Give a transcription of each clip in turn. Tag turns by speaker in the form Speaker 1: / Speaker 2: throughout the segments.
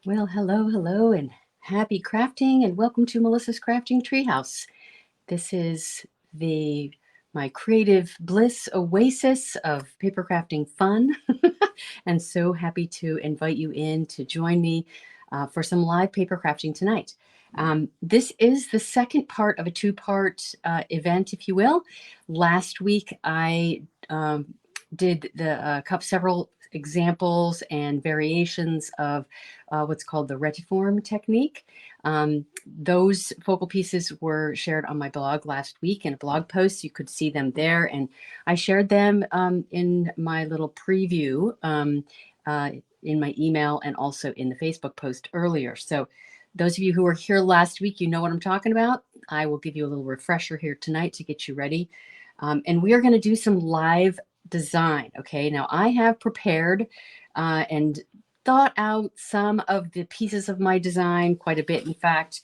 Speaker 1: Well, hello, hello, and happy crafting, and welcome to Melissa's Crafting Treehouse. This is the my creative bliss oasis of paper crafting fun, and so happy to invite you in to join me for some live paper crafting tonight. This is the second part of a two-part event, if you will. Last week, I did several examples and variations of what's called the Retiform technique. Those focal pieces were shared on my blog last week in a blog post. You could see them there, and I shared them in my little preview in my email and also in the Facebook post earlier. So those of you who were here last week, you know what I'm talking about. I will give you a little refresher here tonight to get you ready. And we are going to do some live design. Okay, now I have prepared and thought out some of the pieces of my design, quite a bit, in fact,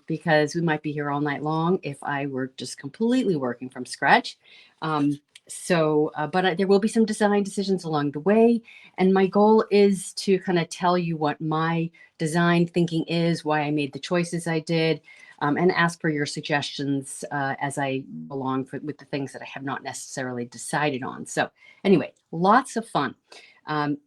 Speaker 1: because we might be here all night long if I were just completely working from scratch. But there will be some design decisions along the way. And my goal is to kind of tell you what my design thinking is, why I made the choices I did, and ask for your suggestions as I go along with the things that I have not necessarily decided on. So anyway, lots of fun.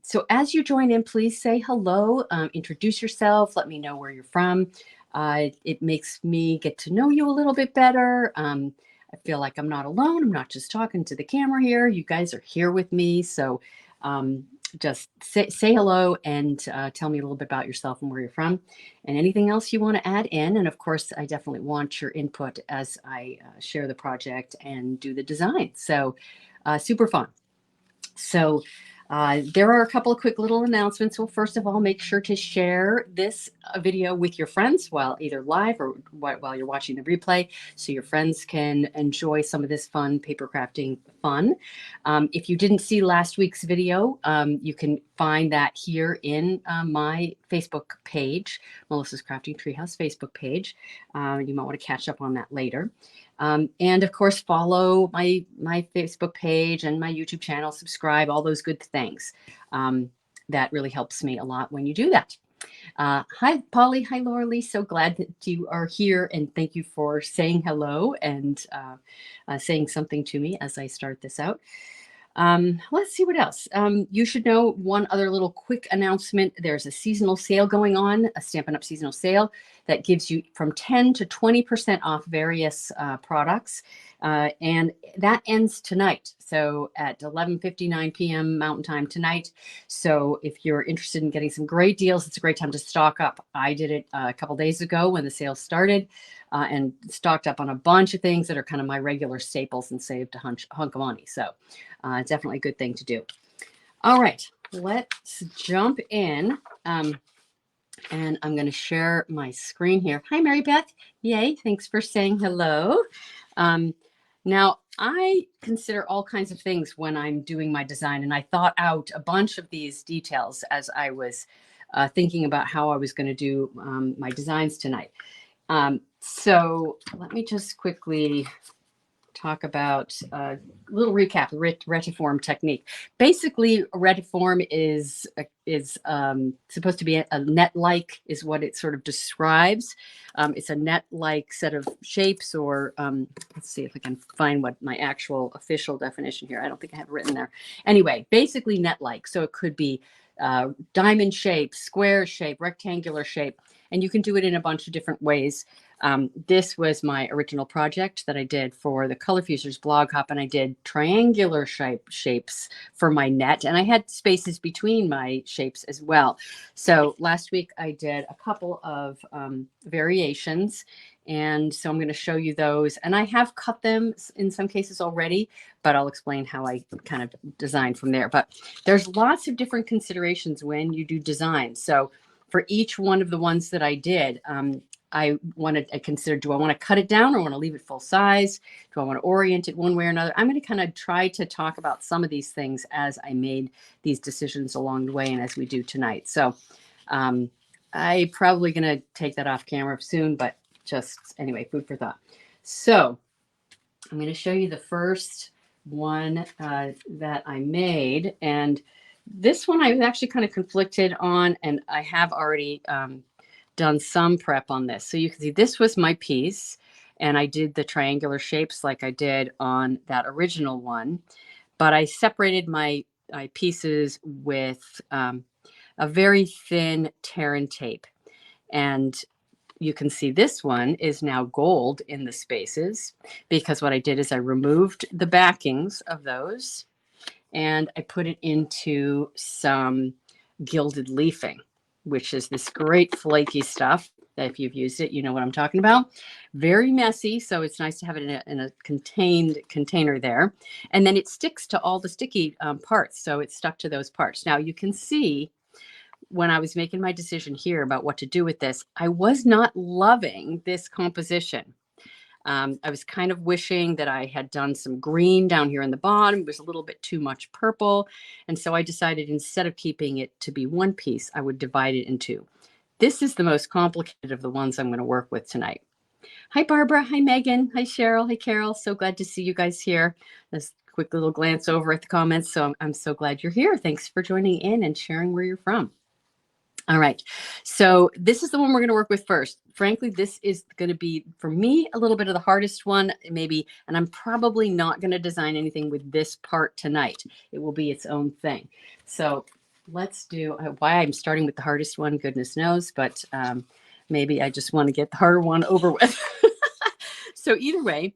Speaker 1: So as you join in, please say hello, introduce yourself, let me know where you're from. It makes me get to know you a little bit better. I feel like I'm not alone. I'm not just talking to the camera here. You guys are here with me. So just say hello and tell me a little bit about yourself and where you're from and anything else you want to add in. And of course, I definitely want your input as I share the project and do the design. So super fun. So there are a couple of quick little announcements. Well, first of all, make sure to share this video with your friends while either live or while you're watching the replay, so your friends can enjoy some of this fun paper crafting fun. If you didn't see last week's video, you can find that here in my Facebook page, Melissa's Crafting Treehouse Facebook page. You might want to catch up on that later. And of course, follow my Facebook page and my YouTube channel, subscribe, all those good things. That really helps me a lot when you do that. Hi, Polly. Hi, Laura Lee. So glad that you are here, and thank you for saying hello and saying something to me as I start this out. Let's see what else. You should know one other little quick announcement. There's a seasonal sale going on, a Stampin' Up seasonal sale that gives you from 10 to 20% off various products. And that ends tonight. So at 11:59 p.m. Mountain Time tonight. So if you're interested in getting some great deals, it's a great time to stock up. I did it a couple days ago when the sale started and stocked up on a bunch of things that are kind of my regular staples and saved a hunk of money. So definitely a good thing to do. All right, let's jump in. And I'm going to share my screen here. Hi, Mary Beth. Yay, thanks for saying hello. Now, I consider all kinds of things when I'm doing my design, and I thought out a bunch of these details as I was thinking about how I was going to do my designs tonight. So let me just quickly talk about a little recap, the retiform technique. Basically, retiform is supposed to be a net-like, is what it sort of describes. It's a net-like set of shapes, or let's see if I can find what my actual official definition here. I don't think I have it written there. Anyway, basically net-like. So it could be diamond shape, square shape, rectangular shape, and you can do it in a bunch of different ways. This was my original project that I did for the Color Fusers blog hop, and I did triangular shapes for my net, and I had spaces between my shapes as well. So last week I did a couple of variations, and so I'm going to show you those. And I have cut them in some cases already, but I'll explain how I kind of designed from there. But there's lots of different considerations when you do design. So for each one of the ones that I did, I considered, do I want to cut it down or want to leave it full size? Do I want to orient it one way or another? I'm going to kind of try to talk about some of these things as I made these decisions along the way and as we do tonight. So I probably going to take that off camera soon, but just anyway, food for thought. So I'm going to show you the first one that I made. And This one I was actually kind of conflicted on, and I have already done some prep on this. So you can see this was my piece, and I did the triangular shapes like I did on that original one, but I separated my pieces with a very thin tear and tape. And you can see this one is now gold in the spaces because what I did is I removed the backings of those and I put it into some gilded leafing, which is this great flaky stuff that if you've used it, you know what I'm talking about. Very messy, so it's nice to have it in a contained container there. And then it sticks to all the sticky parts, so it's stuck to those parts. Now you can see when I was making my decision here about what to do with this, I was not loving this composition. I was kind of wishing that I had done some green down here in the bottom. It was a little bit too much purple. And so I decided instead of keeping it to be one piece, I would divide it in two. This is the most complicated of the ones I'm going to work with tonight. Hi, Barbara. Hi, Megan. Hi, Cheryl. Hi, Carol. So glad to see you guys here. This quick little glance over at the comments. So I'm so glad you're here. Thanks for joining in and sharing where you're from. All right. So this is the one we're going to work with first. Frankly, this is going to be, for me, a little bit of the hardest one, maybe, and I'm probably not going to design anything with this part tonight. It will be its own thing. So let's do, why I'm starting with the hardest one, goodness knows, but maybe I just want to get the harder one over with. So either way,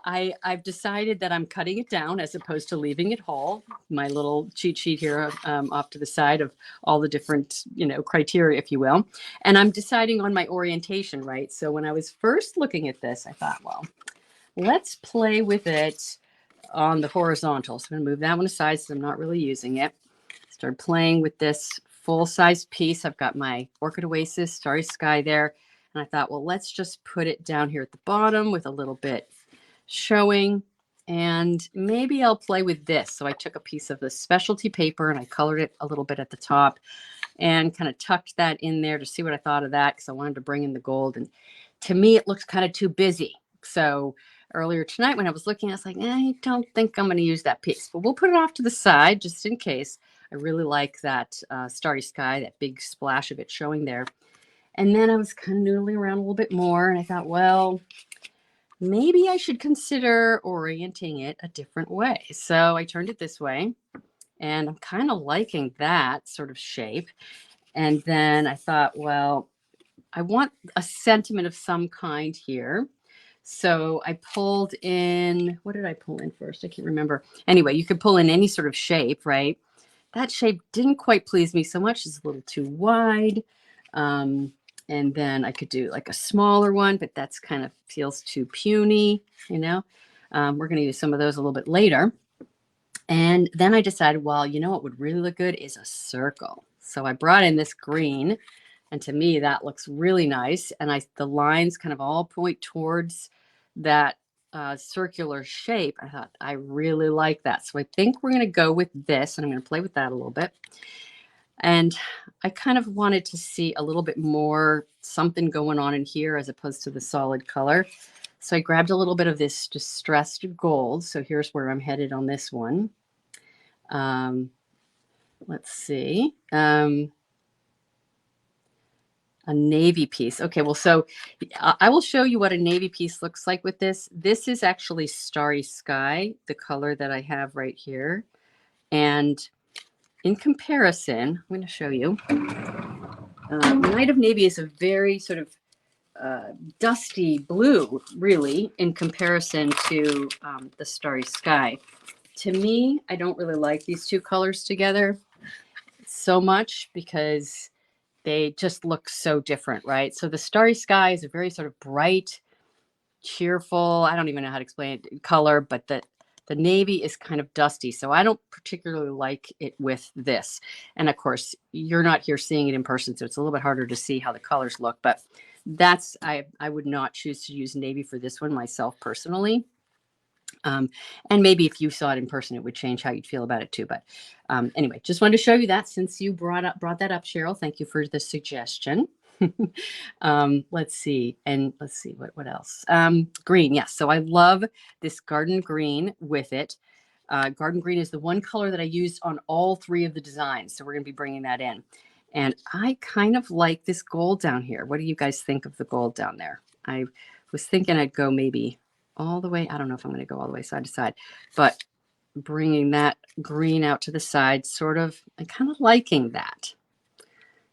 Speaker 1: I've decided that I'm cutting it down as opposed to leaving it whole. My little cheat sheet here off to the side of all the different, criteria, if you will. And I'm deciding on my orientation, right? So when I was first looking at this, I thought, well, let's play with it on the horizontal. So I'm going to move that one aside since I'm not really using it. Start playing with this full-size piece. I've got my Orchid Oasis Starry Sky there. And I thought, well, let's just put it down here at the bottom with a little bit showing. And maybe I'll play with this. So I took a piece of the specialty paper and I colored it a little bit at the top and kind of tucked that in there to see what I thought of that because I wanted to bring in the gold. And to me, it looked kind of too busy. So earlier tonight when I was looking, I was like, I don't think I'm going to use that piece, but we'll put it off to the side just in case. I really like that Starry Sky, that big splash of it showing there. And then I was kind of noodling around a little bit more and I thought, well, maybe I should consider orienting it a different way. So I turned it this way and I'm kind of liking that sort of shape. And then I thought, well, I want a sentiment of some kind here. So I pulled in, what did I pull in first? I can't remember. Anyway, you could pull in any sort of shape, right? That shape didn't quite please me so much. It's a little too wide. And then I could do like a smaller one, but that's kind of feels too puny, you know. We're going to use some of those a little bit later. And then I decided, well, you know what would really look good is a circle. So I brought in this green, and to me that looks really nice. And the lines kind of all point towards that circular shape. I thought I really like that. So I think we're going to go with this, and I'm going to play with that a little bit. And I kind of wanted to see a little bit more something going on in here as opposed to the solid color. So I grabbed a little bit of this distressed gold. So here's where I'm headed on this one. Let's see. A navy piece. Okay, well, so I will show you what a navy piece looks like with this. This is actually Starry Sky, the color that I have right here. And in comparison, I'm going to show you. Night of Navy is a very sort of dusty blue, really, in comparison to the Starry Sky. To me, I don't really like these two colors together so much because they just look so different, right? So the Starry Sky is a very sort of bright, cheerful, I don't even know how to explain it, color, but the navy is kind of dusty. So I don't particularly like it with this. And of course, you're not here seeing it in person, so it's a little bit harder to see how the colors look. But I would not choose to use navy for this one myself personally. And maybe if you saw it in person, it would change how you'd feel about it too. But anyway, just wanted to show you that since you brought that up, Cheryl. Thank you for the suggestion. Let's see. And let's see what else. Green. Yes. So I love this garden green with it. Garden green is the one color that I used on all 3 of the designs. So we're going to be bringing that in. And I kind of like this gold down here. What do you guys think of the gold down there? I was thinking I'd go maybe all the way. I don't know if I'm going to go all the way side to side, but bringing that green out to the side, sort of, I'm kind of liking that.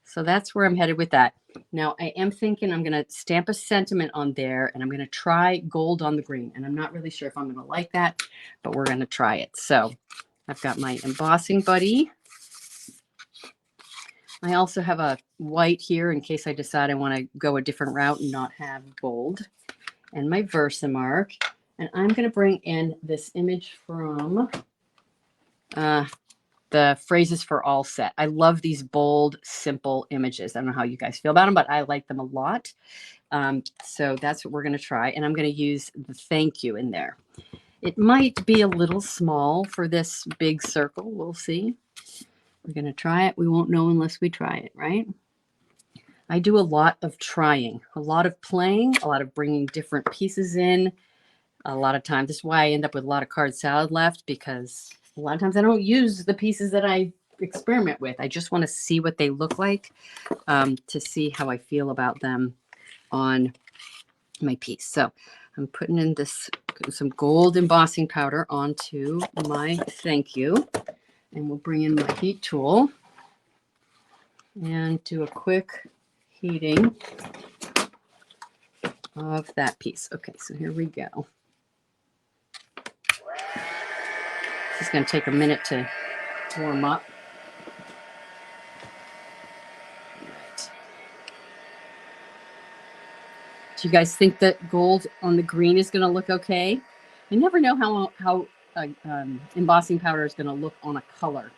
Speaker 1: So that's where I'm headed with that. Now I am thinking I'm going to stamp a sentiment on there, and I'm going to try gold on the green. And I'm not really sure if I'm going to like that, but we're going to try it. So I've got my embossing buddy. I also have a white here in case I decide I want to go a different route and not have gold. And my Versamark. And I'm going to bring in this image from the Phrases for All set. I love these bold, simple images. I don't know how you guys feel about them, but I like them a lot. So that's what we're going to try. And I'm going to use the thank you in there. It might be a little small for this big circle. We'll see. We're going to try it. We won't know unless we try it, right? I do a lot of trying, a lot of playing, a lot of bringing different pieces in. A lot of times, this is why I end up with a lot of card salad left, because a lot of times I don't use the pieces that I experiment with. I just want to see what they look like, to see how I feel about them on my piece. So I'm putting in some gold embossing powder onto my thank you, and we'll bring in my heat tool and do a quick heating of that piece. Okay, so here we go. This is going to take a minute to warm up. Right. Do you guys think that gold on the green is going to look okay? You never know how embossing powder is going to look on a color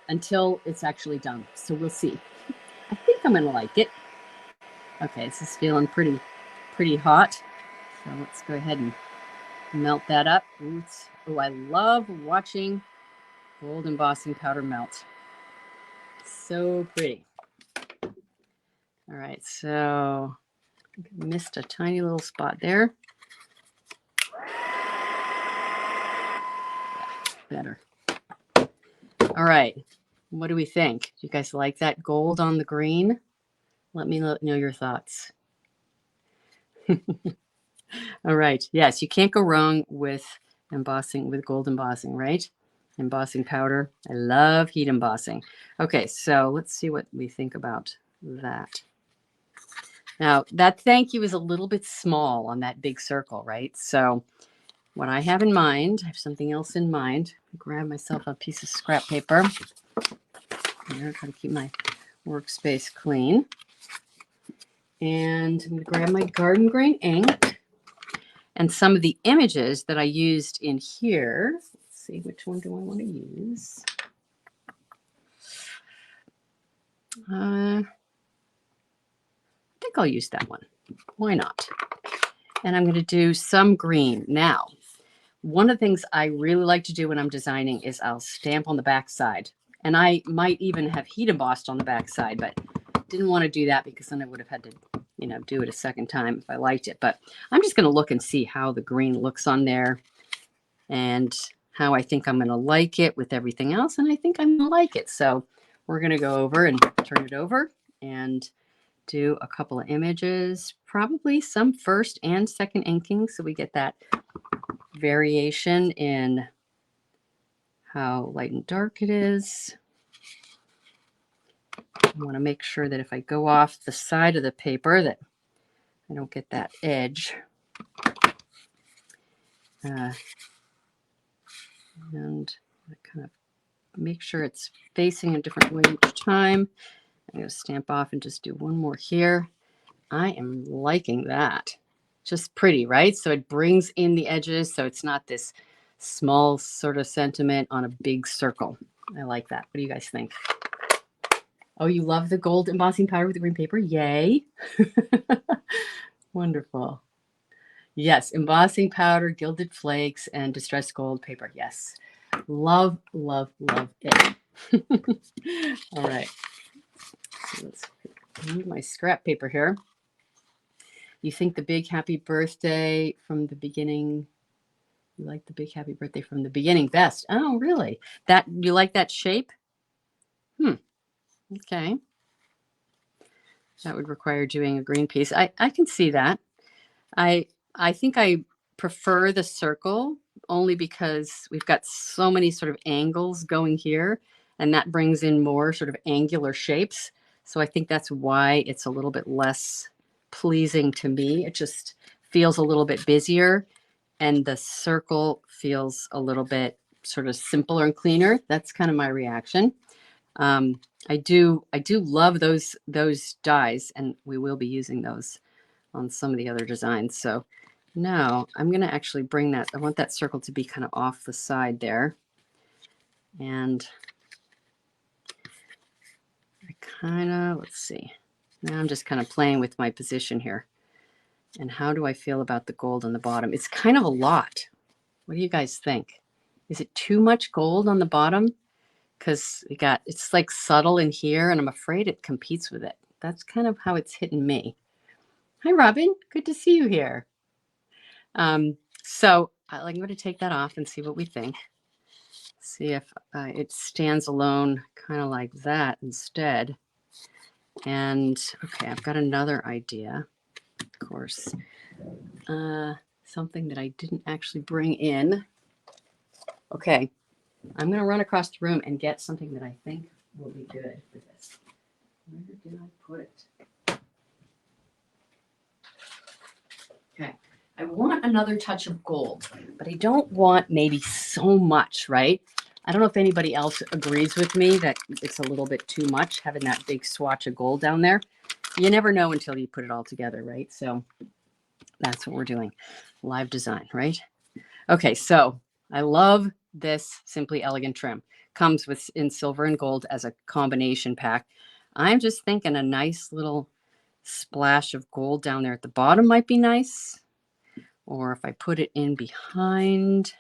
Speaker 1: until it's actually done. So we'll see. I think I'm going to like it. Okay, this is feeling pretty hot. So let's go ahead and melt that up. Oh, I love watching gold embossing powder melt. So pretty. All right, so I missed a tiny little spot there. Better. All right, what do we think? Do you guys like that gold on the green? Let me know your thoughts. All right, yes, you can't go wrong with embossing, with gold embossing, right? Embossing powder. I love heat embossing. Okay, so let's see what we think about that. Now, that thank you is a little bit small on that big circle, right? So what I have in mind, I have something else in mind. Grab myself a piece of scrap paper. Here, try to keep my workspace clean. And I'm going to grab my garden grain ink. And some of the images that I used in here, let's see, which one do I want to use? I think I'll use that one. Why not? And I'm going to do some green. Now, one of the things I really like to do when I'm designing is I'll stamp on the back side. And I might even have heat embossed on the back side, but didn't want to do that because then I would have had to, do it a second time if I liked it. But I'm just going to look and see how the green looks on there and how I think I'm going to like it with everything else. And I think I'm going to like it. So we're going to go over and turn it over and do a couple of images, probably some first and second inking, so we get that variation in how light and dark it is. I want to make sure that if I go off the side of the paper that I don't get that edge. And I kind of make sure it's facing a different way each time. I'm going to stamp off and just do one more here. I am liking that. Just pretty, right? So it brings in the edges, so it's not this small sort of sentiment on a big circle. I like that. What do you guys think? Oh, you love the gold embossing powder with the green paper? Yay. Wonderful. Yes, embossing powder, gilded flakes, and distressed gold paper. Yes. Love, love, love it. All right. So let's move my scrap paper here. You think the big happy birthday from the beginning You like the big happy birthday from the beginning best. Oh, really? That you like that shape? Okay. That would require doing a green piece. I can see that. I I think I prefer the circle only because we've got so many sort of angles going here, and that brings in more sort of angular shapes. So I think that's why it's a little bit less pleasing to me. It just feels a little bit busier, and the circle feels a little bit sort of simpler and cleaner. That's kind of my reaction. Um, I do love those dies, and we will be using those on some of the other designs. So now I'm going to actually bring that. I want that circle to be kind of off the side there. And I kind of, let's see. Now I'm just kind of playing with my position here. And how do I feel about the gold on the bottom? It's kind of a lot. What do you guys think? Is it too much gold on the bottom? Because it's like subtle in here, and I'm afraid it competes with it. That's kind of how it's hitting me. Hi, Robin. Good to see you here. So I'm going to take that off and see what we think. See if it stands alone, kind of like that instead. And okay, I've got another idea, of course. Something that I didn't actually bring in. Okay, I'm going to run across the room and get something that I think will be good for this. Where did I put it? Okay. I want another touch of gold, but I don't want maybe so much, right? I don't know if anybody else agrees with me that it's a little bit too much having that big swatch of gold down there. You never know until you put it all together, right? So that's what we're doing. Live design, right? Okay, so I love this Simply Elegant trim. Comes with in silver and gold as a combination pack. I'm just thinking a nice little splash of gold down there at the bottom might be nice. Or if I put it in behind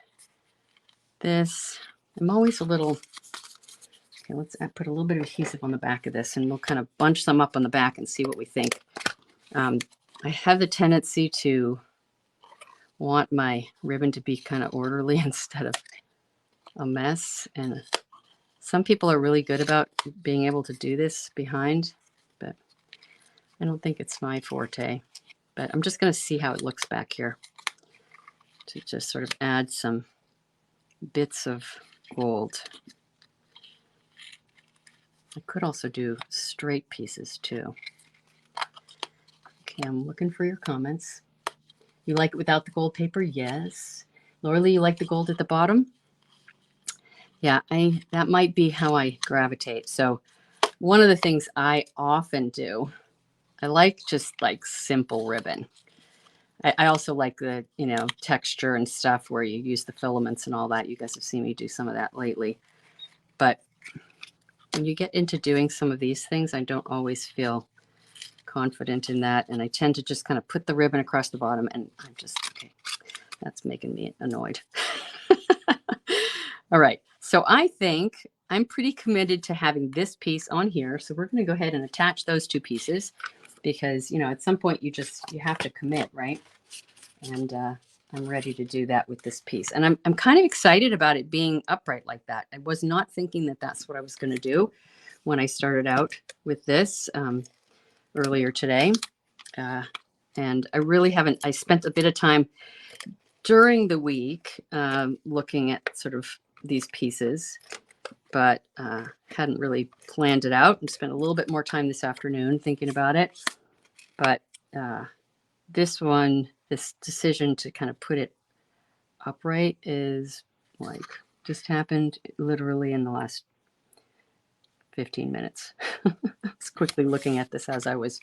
Speaker 1: this, I'm always a little, okay, let's put a little bit of adhesive on the back of this, and we'll kind of bunch some up on the back and see what we think. I have the tendency to want my ribbon to be kind of orderly instead of a mess. And some people are really good about being able to do this behind, but I don't think it's my forte. But I'm just going to see how it looks back here to just sort of add some bits of gold. I could also do straight pieces too. Okay, I'm looking for your comments. You like it without the gold paper? Yes. Laura, you like the gold at the bottom? Yeah, that might be how I gravitate. So one of the things I often do, I like just like simple ribbon. I also like the, texture and stuff where you use the filaments and all that. You guys have seen me do some of that lately. But when you get into doing some of these things, I don't always feel confident in that. And I tend to just kind of put the ribbon across the bottom, and I'm just, okay, that's making me annoyed. All right. So I think I'm pretty committed to having this piece on here. So we're going to go ahead and attach those two pieces because, at some point you have to commit, right? And I'm ready to do that with this piece. And I'm kind of excited about it being upright like that. I was not thinking that that's what I was going to do when I started out with this earlier today. And I really haven't, I spent a bit of time during the week looking at sort of these pieces, but hadn't really planned it out, and spent a little bit more time this afternoon thinking about it. But this decision to kind of put it upright is like just happened literally in the last 15 minutes. I was quickly looking at this as I was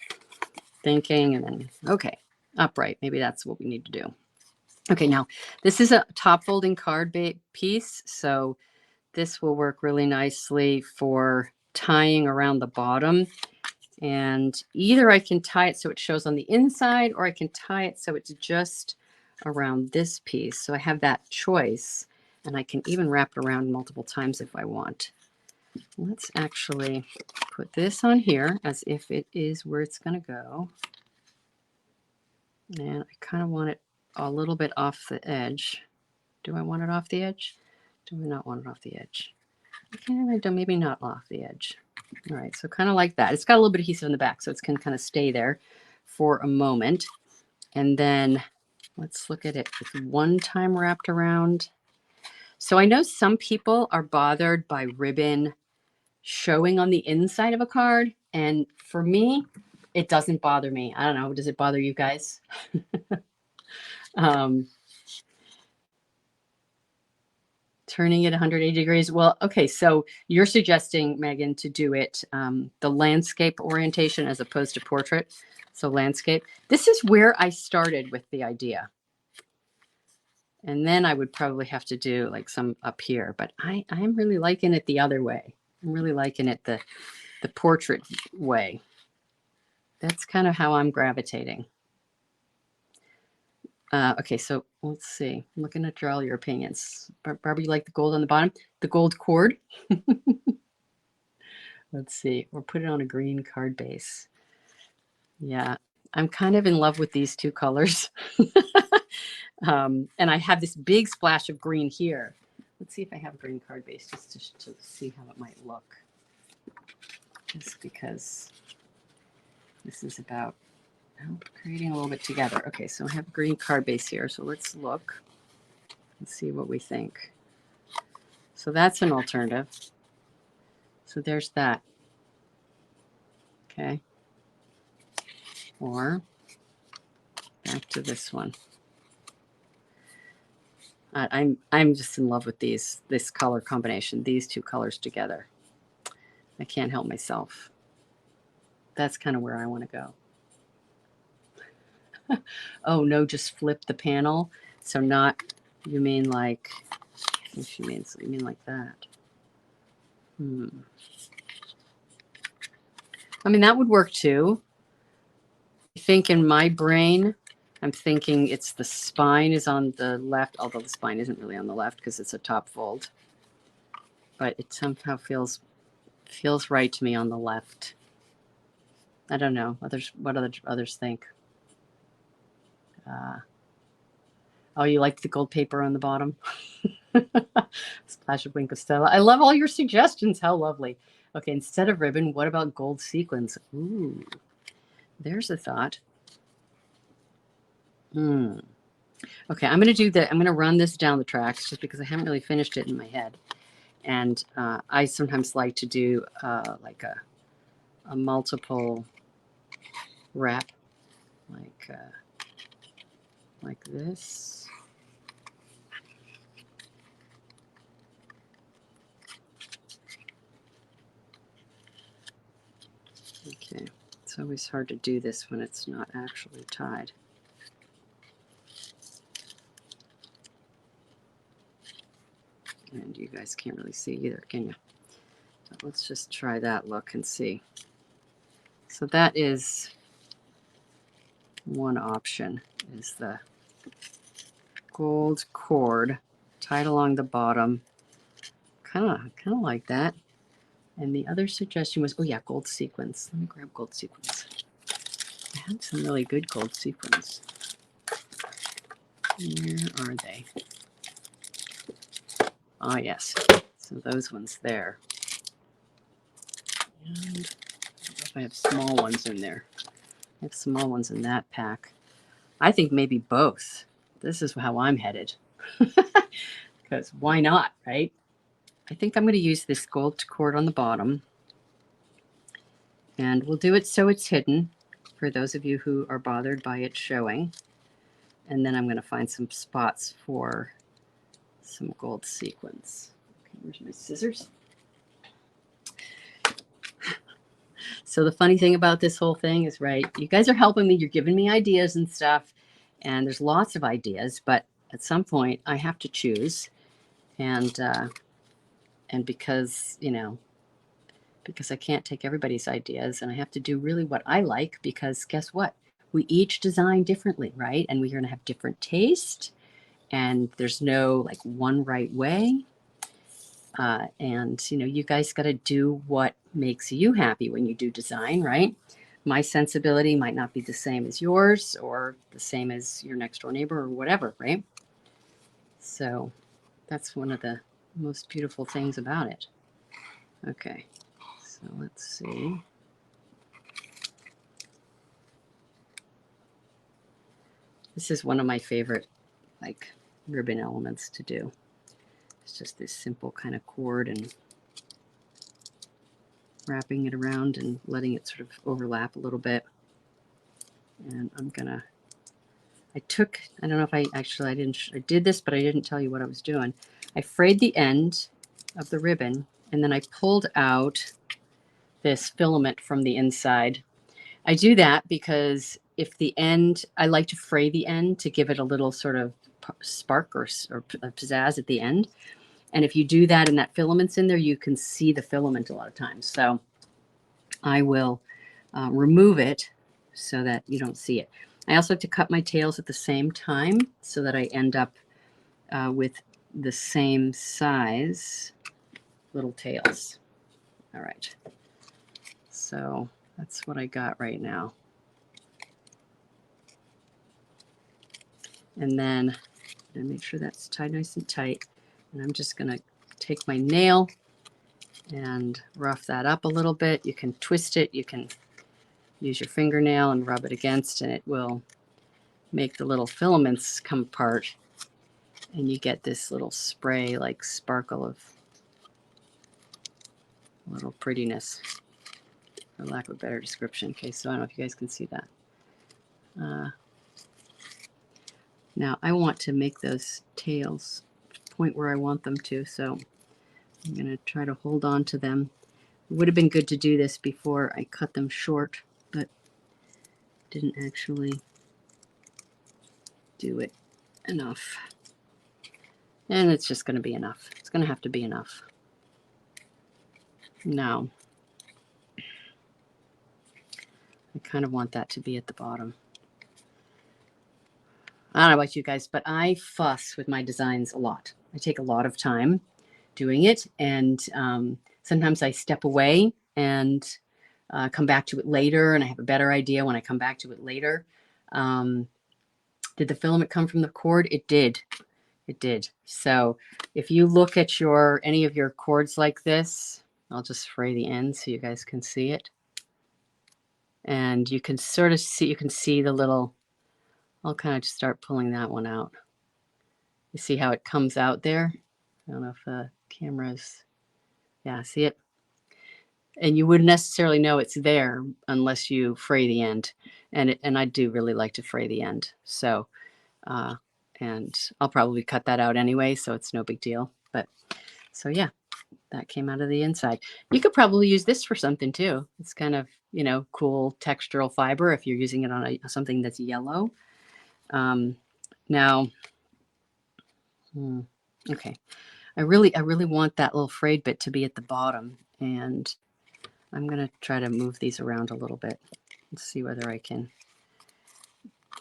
Speaker 1: thinking, and then, okay, upright. Maybe that's what we need to do. Okay, now this is a top folding card piece, so this will work really nicely for tying around the bottom. And either I can tie it so it shows on the inside, or I can tie it so it's just around this piece. So I have that choice, and I can even wrap it around multiple times if I want. Let's actually put this on here as if it is where it's going to go. And I kind of want it a little bit off the edge. Do I want it off the edge? Do I not want it off the edge? Okay, I don't, maybe not off the edge. All right, so kind of like that. It's got a little bit of adhesive in the back, so it's going to kind of stay there for a moment. And then let's look at it with one time wrapped around. So I know some people are bothered by ribbon showing on the inside of a card. And for me, it doesn't bother me. I don't know. Does it bother you guys? Turning it 180 degrees. Well, okay. So you're suggesting, Megan, to do it the landscape orientation as opposed to portrait. So landscape. This is where I started with the idea. And then I would probably have to do like some up here, but I'm really liking it the other way. I'm really liking it the portrait way. That's kind of how I'm gravitating. Okay, so let's see. I'm looking at all your opinions. Barbara, you like the gold on the bottom? The gold cord? Let's see. Or put it on a green card base. Yeah, I'm kind of in love with these two colors. And I have this big splash of green here. Let's see if I have a green card base just to see how it might look. Just because this is about creating a little bit together. Okay, so I have a green card base here. So let's look and see what we think. So that's an alternative. So there's that. Okay. Or back to this one. I'm just in love with this color combination, these two colors together. I can't help myself. That's kind of where I want to go. Oh no, just flip the panel. So not, you mean like, I think she means, you mean like that. I mean, that would work too. I think in my brain, I'm thinking it's the spine is on the left, although the spine isn't really on the left because it's a top fold. But it somehow feels right to me on the left. I don't know. What others think? Oh, you like the gold paper on the bottom? Splash of wing Costello. I love all your suggestions. How lovely. Okay, instead of ribbon, what about gold sequins? Ooh, there's a thought. Okay, I'm going to do that. I'm going to run this down the tracks just because I haven't really finished it in my head. And I sometimes like to do like a multiple wrap, like this. Okay, it's always hard to do this when it's not actually tied. And you guys can't really see either, can you? So let's just try that look and see. So that is one option, is the gold cord tied along the bottom, kind of like that. And the other suggestion was, oh yeah, gold sequins. Let me grab gold sequins. I had some really good gold sequins. Where are they? Ah, yes. So those ones there. And I don't know if I have small ones in there. I have small ones in that pack. I think maybe both. This is how I'm headed. Because why not, right? I think I'm going to use this gold cord on the bottom. And we'll do it so it's hidden for those of you who are bothered by it showing. And then I'm going to find some spots for some gold sequins. Okay, where's my scissors? So the funny thing about this whole thing is, right, you guys are helping me. You're giving me ideas and stuff. And there's lots of ideas. But at some point, I have to choose. And because, you know, because I can't take everybody's ideas and I have to do really what I like, because guess what? We each design differently, right? And we're going to have different taste, and there's no like one right way. And, you know, you guys got to do what makes you happy when you do design, right? My sensibility might not be the same as yours or the same as your next door neighbor or whatever, right? So that's one of the most beautiful things about it. Okay, so let's see. This is one of my favorite like ribbon elements to do. It's just this simple kind of cord and wrapping it around and letting it sort of overlap a little bit. And I don't know if I did this, but I didn't tell you what I was doing. I frayed the end of the ribbon, and then I pulled out this filament from the inside. I do that because I like to fray the end to give it a little sort of spark or pizzazz at the end. And if you do that and that filament's in there, you can see the filament a lot of times. So I will remove it so that you don't see it. I also like to cut my tails at the same time so that I end up with the same size little tails. All right. So that's what I got right now. And then I'm going to make sure that's tied nice and tight. And I'm just going to take my nail and rough that up a little bit. You can twist it. You can use your fingernail and rub it against, and it will make the little filaments come apart. And you get this little spray like sparkle of little prettiness, for lack of a better description. Okay, so I don't know if you guys can see that. Now I want to make those tails point where I want them to, so I'm going to try to hold on to them. It would have been good to do this before I cut them short, but didn't actually do it enough. And it's just going to be enough. It's going to have to be enough. Now, I kind of want that to be at the bottom. I don't know about you guys, but I fuss with my designs a lot. I take a lot of time doing it, and sometimes I step away and come back to it later, and I have a better idea when I come back to it later. Did the filament come from the cord? It did. It did. So if you look at any of your cords like this, I'll just fray the end so you guys can see it. And you can sort of see, you can see the little, I'll kind of just start pulling that one out. You see how it comes out there? I don't know if the camera's, yeah, see it? And you wouldn't necessarily know it's there unless you fray the end. And I do really like to fray the end. So, and I'll probably cut that out anyway, so it's no big deal. But so yeah, that came out of the inside. You could probably use this for something too. It's kind of, cool textural fiber if you're using it on something that's yellow. Now, okay, I really want that little frayed bit to be at the bottom, and I'm gonna try to move these around a little bit and see whether I can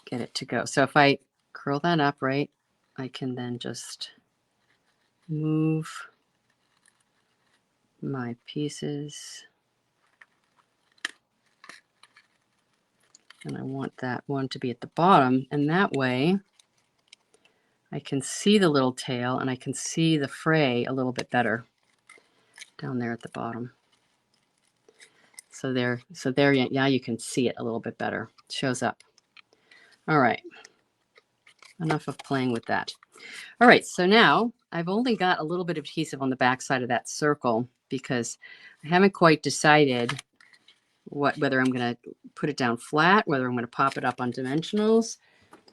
Speaker 1: get it to go. So if I curl that up, right, I can then just move my pieces, and I want that one to be at the bottom, and that way I can see the little tail and I can see the fray a little bit better down there at the bottom. So there, yeah, you can see it a little bit better. It shows up. All right, enough of playing with that. All right, so now I've only got a little bit of adhesive on the back side of that circle because I haven't quite decided whether I'm going to put it down flat, whether I'm going to pop it up on dimensionals.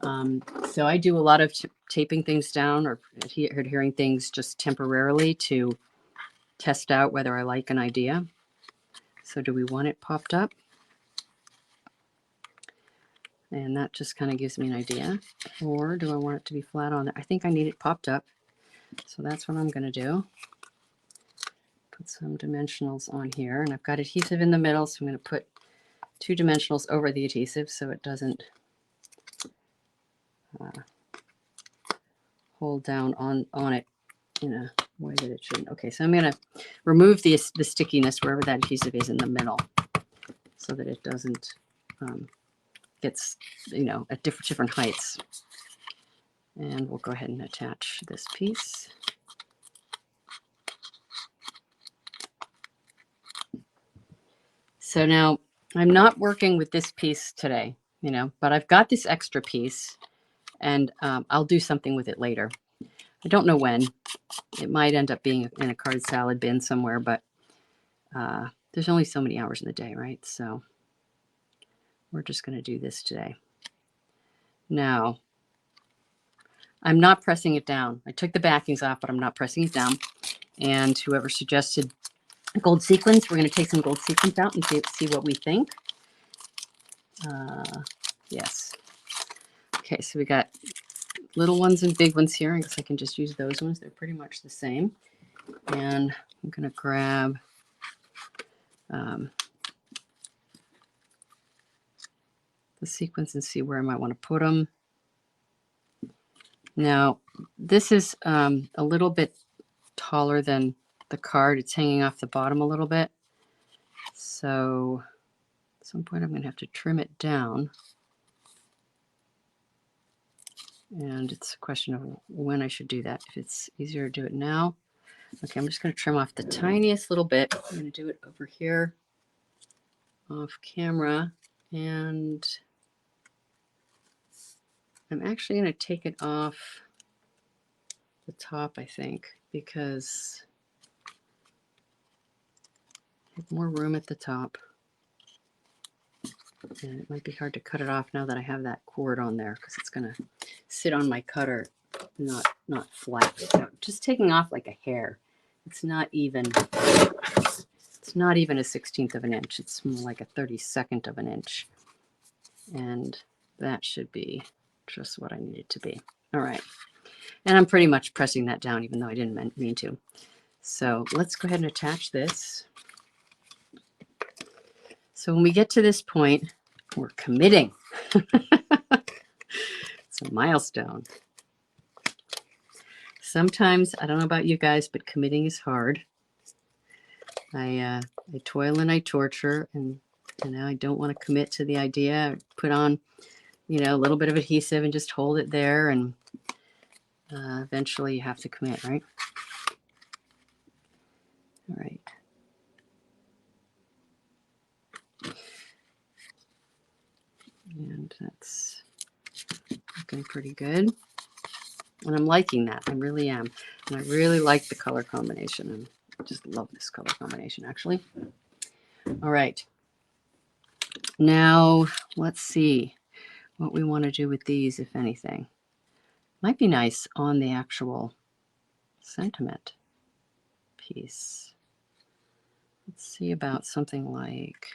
Speaker 1: So I do a lot of taping things down or adhering things just temporarily to test out whether I like an idea. So do we want it popped up? And that just kind of gives me an idea. Or do I want it to be flat on there? I think I need it popped up. So that's what I'm going to do. Put some dimensionals on here. And I've got adhesive in the middle, so I'm going to put 2 dimensionals over the adhesive so it doesn't hold down on it in a way that it shouldn't. Okay, so I'm going to remove the stickiness wherever that adhesive is in the middle so that it doesn't get, at different heights. And we'll go ahead and attach this piece. So now I'm not working with this piece today, you know, but I've got this extra piece, and I'll do something with it later. I don't know when. It might end up being in a card salad bin somewhere, but there's only so many hours in the day, right? So we're just going to do this today. Now, I'm not pressing it down. I took the backings off, but I'm not pressing it down. And whoever suggested gold sequins, we're going to take some gold sequins out and see what we think. Yes. Okay, so we got little ones and big ones here. I guess I can just use those ones. They're pretty much the same. And I'm going to grab the sequins and see where I might want to put them. Now, this is a little bit taller than the card. It's hanging off the bottom a little bit. So at some point I'm going to have to trim it down. And it's a question of when I should do that. If it's easier to do it now. Okay, I'm just going to trim off the tiniest little bit. I'm going to do it over here off camera. And I'm actually going to take it off the top, I think, because I have more room at the top. And it might be hard to cut it off now that I have that cord on there, because it's going to sit on my cutter, not flat. So just taking off like a hair. It's not even a 16th of an inch. It's more like a 32nd of an inch. And that should be just what I need it to be. All right. And I'm pretty much pressing that down, even though I didn't mean to. So let's go ahead and attach this. So when we get to this point, we're committing. It's a milestone. Sometimes, I don't know about you guys, but committing is hard. I toil and I torture, and now I don't want to commit to the idea. I put on, a little bit of adhesive and just hold it there, and eventually you have to commit, right? All right. And that's looking pretty good. And I'm liking that. I really am. And I really like the color combination. I just love this color combination, actually. All right. Now, let's see what we want to do with these, if anything. Might be nice on the actual sentiment piece. Let's see about something like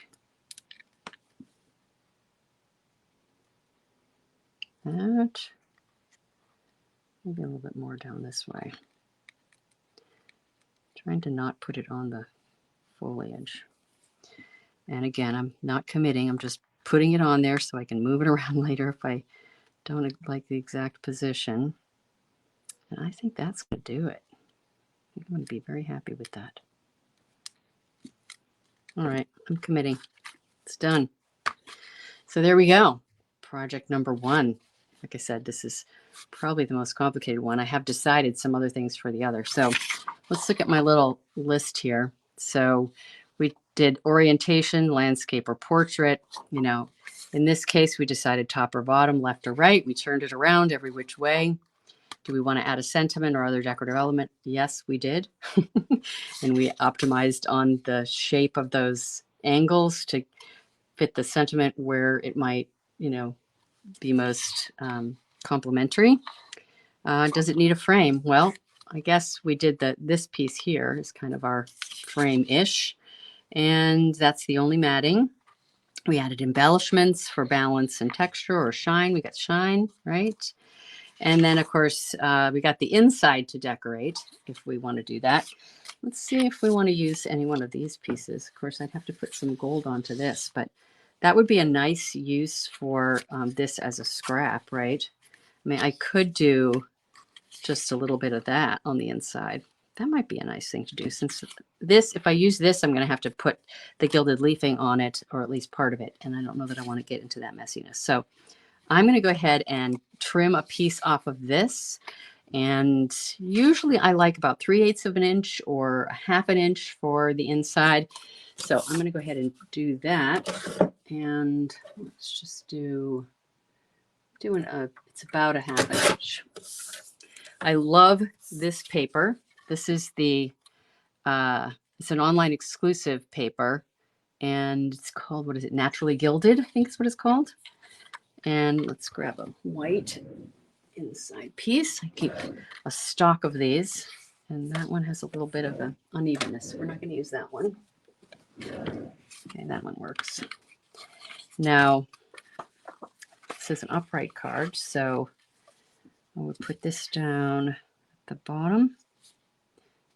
Speaker 1: that. Maybe a little bit more down this way. Trying to not put it on the foliage. And again, I'm not committing. I'm just putting it on there so I can move it around later if I don't like the exact position. And I think that's going to do it. I'm going to be very happy with that. All right, I'm committing. It's done. So there we go. Project number 1. Like I said, this is probably the most complicated one. I have decided some other things for the other. So let's look at my little list here. So we did orientation, landscape, or portrait. In this case, we decided top or bottom, left or right. We turned it around every which way. Do we want to add a sentiment or other decorative element? Yes, we did. And we optimized on the shape of those angles to fit the sentiment where it might, be most complementary. Does it need a frame? Well, I guess we did this piece here is kind of our frame-ish. And that's the only matting. We added embellishments for balance and texture or shine. We got shine, right? And then, of course, we got the inside to decorate if we want to do that. Let's see if we want to use any one of these pieces. Of course, I'd have to put some gold onto this, but that would be a nice use for this as a scrap, right? I mean, I could do just a little bit of that on the inside. That might be a nice thing to do, since this, if I use this, I'm going to have to put the gilded leafing on it, or at least part of it. And I don't know that I want to get into that messiness. So I'm going to go ahead and trim a piece off of this. And usually I like about 3/8 of an inch or 1/2 an inch for the inside. So I'm going to go ahead and do that. And let's just it's about a 1/2 an inch. I love this paper. This is it's an online exclusive paper, and it's called, what is it? Naturally Gilded, I think is what it's called. And let's grab a white inside piece. I keep a stock of these, and that one has a little bit of an unevenness. We're not going to use that one. Okay, that one works. Now, this is an upright card, so I would put this down at the bottom.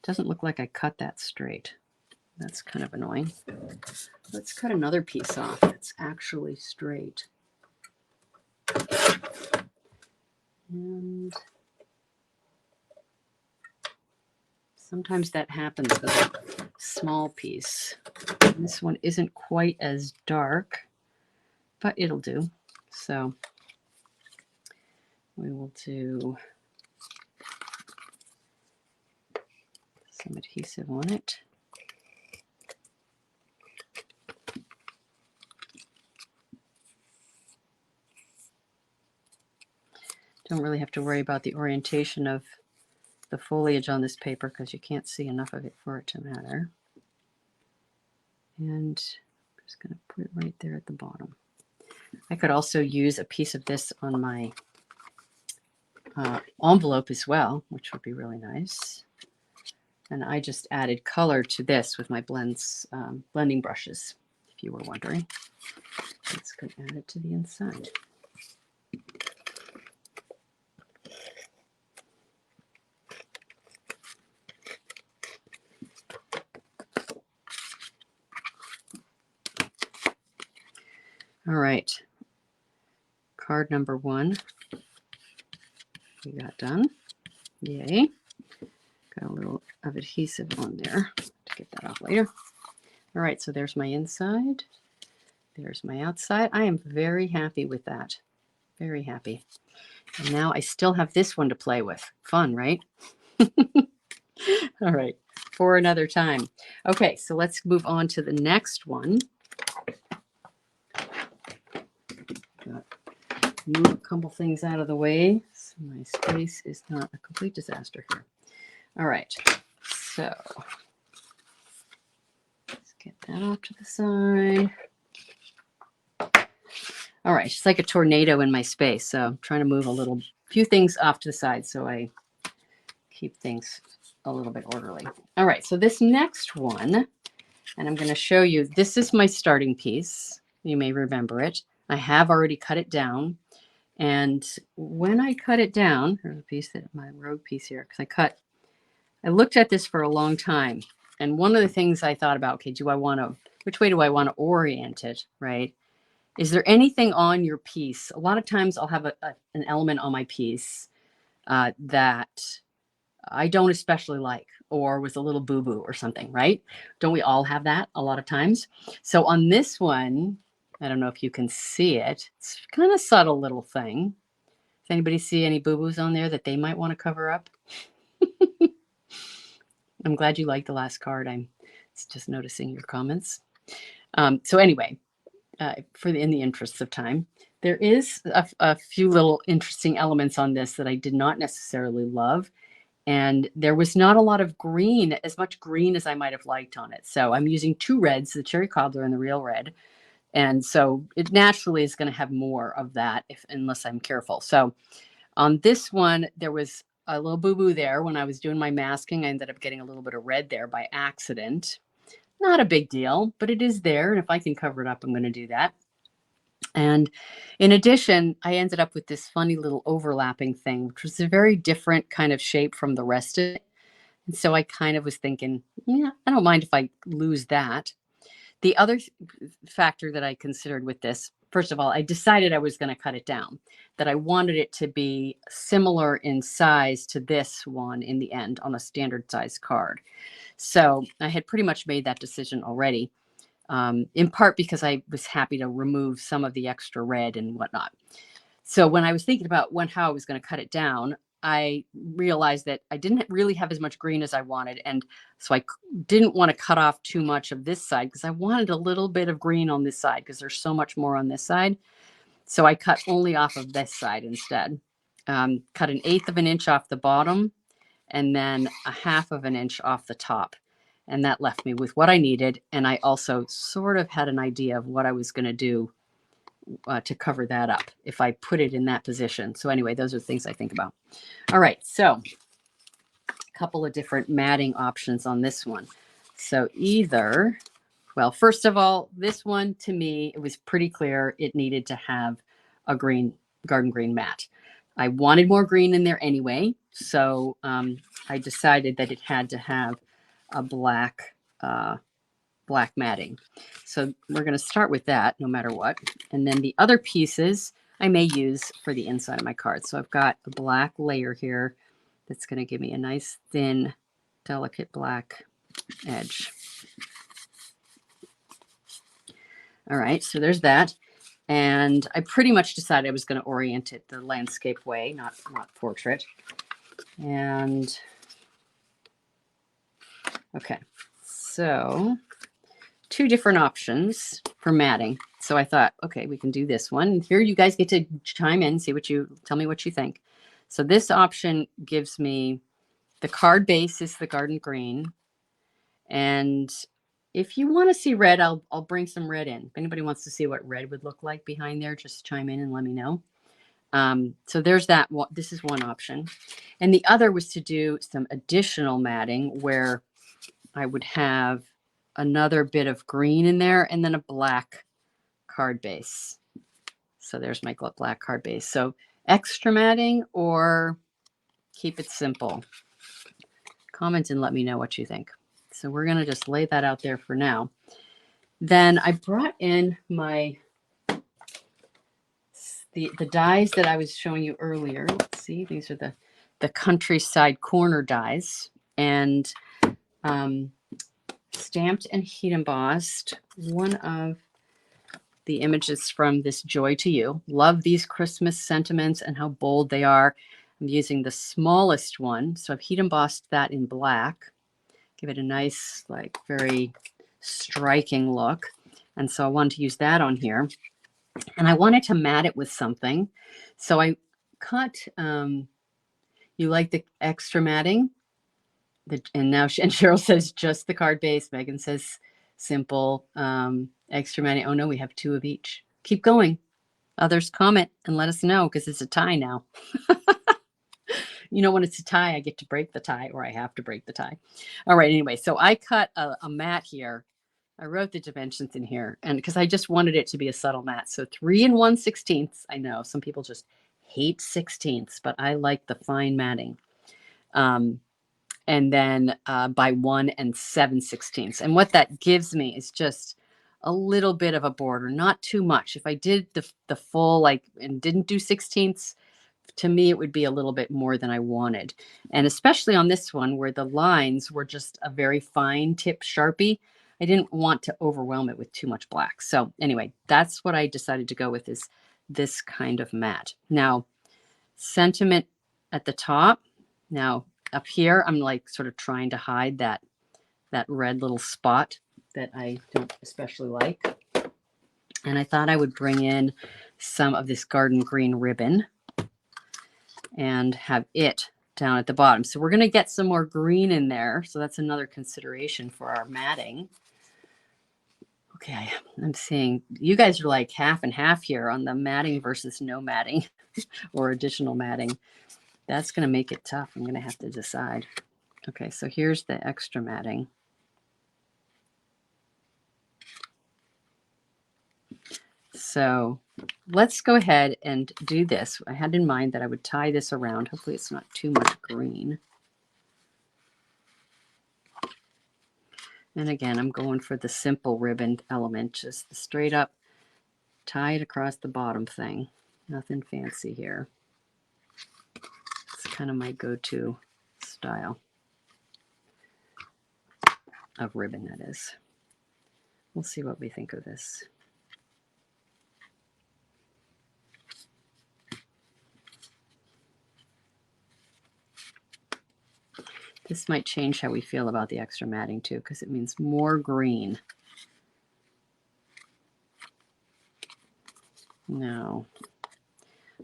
Speaker 1: Doesn't look like I cut that straight. That's kind of annoying. Let's cut another piece off that's actually straight. And sometimes that happens with a small piece. And this one isn't quite as dark, but it'll do. So we will do some adhesive on it. Don't really have to worry about the orientation of the foliage on this paper because you can't see enough of it for it to matter. And I'm just going to put it right there at the bottom. I could also use a piece of this on my envelope as well, which would be really nice. And I just added color to this with my blending brushes, if you were wondering. Let's go add it to the inside. All right, card number 1 we got done. Yay. Got a little of adhesive on there to get that off later. All right, so there's my inside. There's my outside. I am very happy with that. Very happy. And now I still have this one to play with. Fun, right? All right, for another time. Okay, so let's move on to the next one. Move a couple things out of the way so my space is not a complete disaster here. All right, so let's get that off to the side. All right, it's like a tornado in my space, so I'm trying to move a few things off to the side so I keep things a little bit orderly. All right, so this next one, and I'm going to show you, this is my starting piece. You may remember it. I have already cut it down. And when I cut it down, here's a piece that my rogue piece here, because I looked at this for a long time. And one of the things I thought about, okay, which way do I want to orient it, right? Is there anything on your piece? A lot of times I'll have an element on my piece that I don't especially like, or with a little boo-boo or something, right? Don't we all have that a lot of times? So on this one, I don't know if you can see it. It's kind of subtle little thing. Does anybody see any boo-boos on there that they might want to cover up? I'm glad you liked the last card. I'm just noticing your comments. So anyway, in the interests of time, there is a few little interesting elements on this that I did not necessarily love. And there was not a lot of green, as much green as I might have liked on it. So I'm using 2 reds, the cherry cobbler and the real red. And so it naturally is going to have more of that unless I'm careful. So on this one, there was a little boo-boo there. When I was doing my masking, I ended up getting a little bit of red there by accident. Not a big deal, but it is there. And if I can cover it up, I'm going to do that. And in addition, I ended up with this funny little overlapping thing, which was a very different kind of shape from the rest of it. And so I kind of was thinking, yeah, I don't mind if I lose that. The other factor that I considered with this, first of all, I decided I was going to cut it down, that I wanted it to be similar in size to this one in the end on a standard size card. So I had pretty much made that decision already, in part because I was happy to remove some of the extra red and whatnot. So when I was thinking about how I was going to cut it down, I realized that I didn't really have as much green as I wanted. And so I didn't want to cut off too much of this side because I wanted a little bit of green on this side because there's so much more on this side. So I cut only off of this side instead. Cut 1/8 of an inch off the bottom and then 1/2 of an inch off the top. And that left me with what I needed. And I also sort of had an idea of what I was going to do to cover that up if I put it in that position. So anyway, those are things I think about. All right, so a couple of different matting options on this one. So either, well, first of all, this one to me, it was pretty clear it needed to have a green garden green mat. I wanted more green in there anyway, so I decided that it had to have a black matting. So we're going to start with that no matter what. And then the other pieces I may use for the inside of my card. So I've got a black layer here that's going to give me a nice thin, delicate black edge. All right, so there's that. And I pretty much decided I was going to orient it the landscape way, not portrait. And okay, so 2 different options for matting. So I thought, okay, we can do this one. Here you guys get to chime in, tell me what you think. So this option gives me the card base is the garden green. And if you want to see red, I'll bring some red in. If anybody wants to see what red would look like behind there, just chime in and let me know. So there's that. This is one option. And the other was to do some additional matting where I would have another bit of green in there and then a black card base. So there's my black card base. So extra matting or keep it simple. Comment and let me know what you think. So we're going to just lay that out there for now. Then I brought in my the dies that I was showing you earlier. Let's see, these are the countryside corner dies, and stamped and heat embossed one of the images from this Joy to You. Love these Christmas sentiments and how bold they are. I'm using the smallest one, so I've heat embossed that in black. Give it a nice, like, very striking look. And so I wanted to use that on here. And I wanted to mat it with something. So I cut, you like the extra matting? And Cheryl says just the card base. Megan says simple, extra matting. Oh no, we have 2 of each. Keep going. Others comment and let us know because it's a tie now. You know, when it's a tie, I get to break the tie or I have to break the tie. All right. Anyway, so I cut a mat here. I wrote the dimensions in here and because I just wanted it to be a subtle mat. So 3 1/16. I know some people just hate 16ths, but I like the fine matting. And then by 1 7/16. And what that gives me is just a little bit of a border, not too much. If I did the full, like, and didn't do 16ths, to me, it would be a little bit more than I wanted. And especially on this one where the lines were just a very fine tip Sharpie, I didn't want to overwhelm it with too much black. So anyway, that's what I decided to go with is this kind of mat. Now, sentiment at the top. Now, up here, I'm like sort of trying to hide that red little spot that I don't especially like. And I thought I would bring in some of this garden green ribbon and have it down at the bottom. So we're going to get some more green in there. So that's another consideration for our matting. Okay, I'm seeing you guys are like half and half here on the matting versus no matting or additional matting. That's going to make it tough. I'm going to have to decide. Okay, so here's the extra matting. So let's go ahead and do this. I had in mind that I would tie this around. Hopefully it's not too much green. And again, I'm going for the simple ribbon element, just the straight up tie it across the bottom thing. Nothing fancy here. It's kind of my go-to style of ribbon, that is. We'll see what we think of this. This might change how we feel about the extra matting too, because it means more green. Now,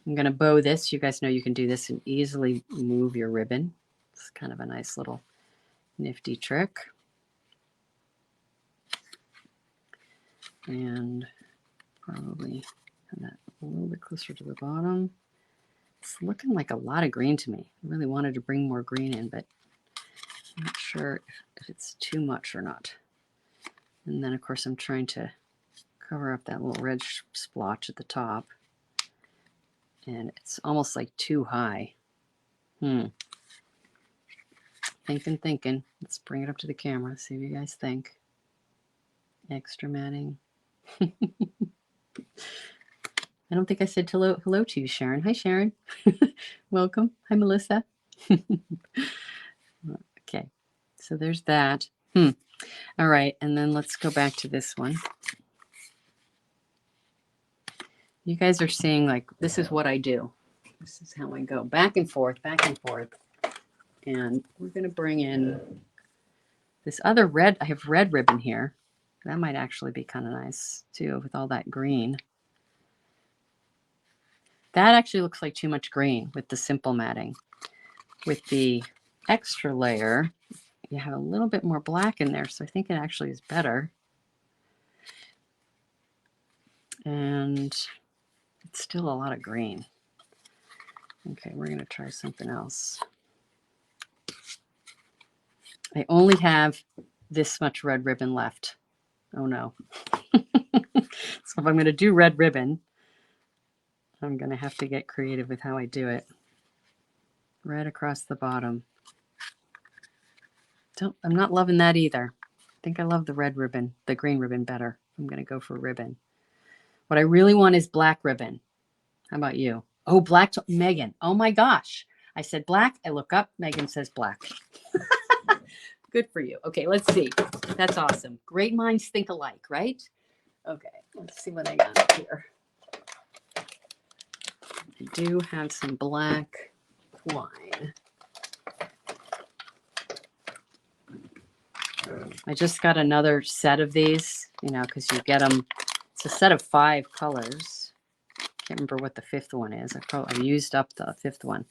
Speaker 1: I'm going to bow this. You guys know you can do this and easily move your ribbon. It's kind of a nice little nifty trick. And probably have that a little bit closer to the bottom. It's looking like a lot of green to me. I really wanted to bring more green in, but I'm not sure if it's too much or not. And then, of course, I'm trying to cover up that little red splotch at the top. And it's almost like too high. Thinking. Let's bring it up to the camera, see what you guys think. Extra matting. I don't think I said hello to you, Sharon. Hi, Sharon. Welcome. Hi, Melissa. Okay, so there's that. All right, and then let's go back to this one. You guys are seeing, like, this is what I do. This is how I go back and forth, back and forth. And we're going to bring in this other red. I have red ribbon here. That might actually be kind of nice, too, with all that green. That actually looks like too much green with the simple matting. With the extra layer, you have a little bit more black in there, so I think it actually is better. And it's still a lot of green. Okay, we're going to try something else. I only have this much red ribbon left. Oh no. So if I'm going to do red ribbon, I'm going to have to get creative with how I do it. Red across the bottom. I'm not loving that either. I think I love the red ribbon, the green ribbon better. I'm going to go for ribbon. What I really want is black ribbon. How about you? Oh, black, Megan. Oh my gosh. I said black. I look up. Megan says black. Good for you. Okay, let's see. That's awesome. Great minds think alike, right? Okay, let's see what I got here. I do have some black twine. I just got another set of these, because you get them. It's a set of 5 colors. Can't remember what the 5th one is. I used up the 5th one.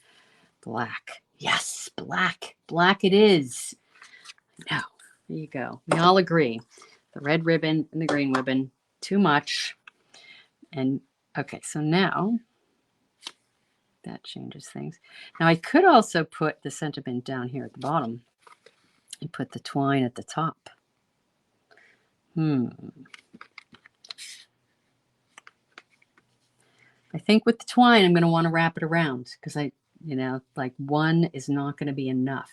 Speaker 1: Black. Yes, black. Black it is. Now, there you go. We all agree. The red ribbon and the green ribbon, too much. And okay, so now that changes things. Now I could also put the sentiment down here at the bottom and put the twine at the top. I think with the twine, I'm going to want to wrap it around because like one is not going to be enough.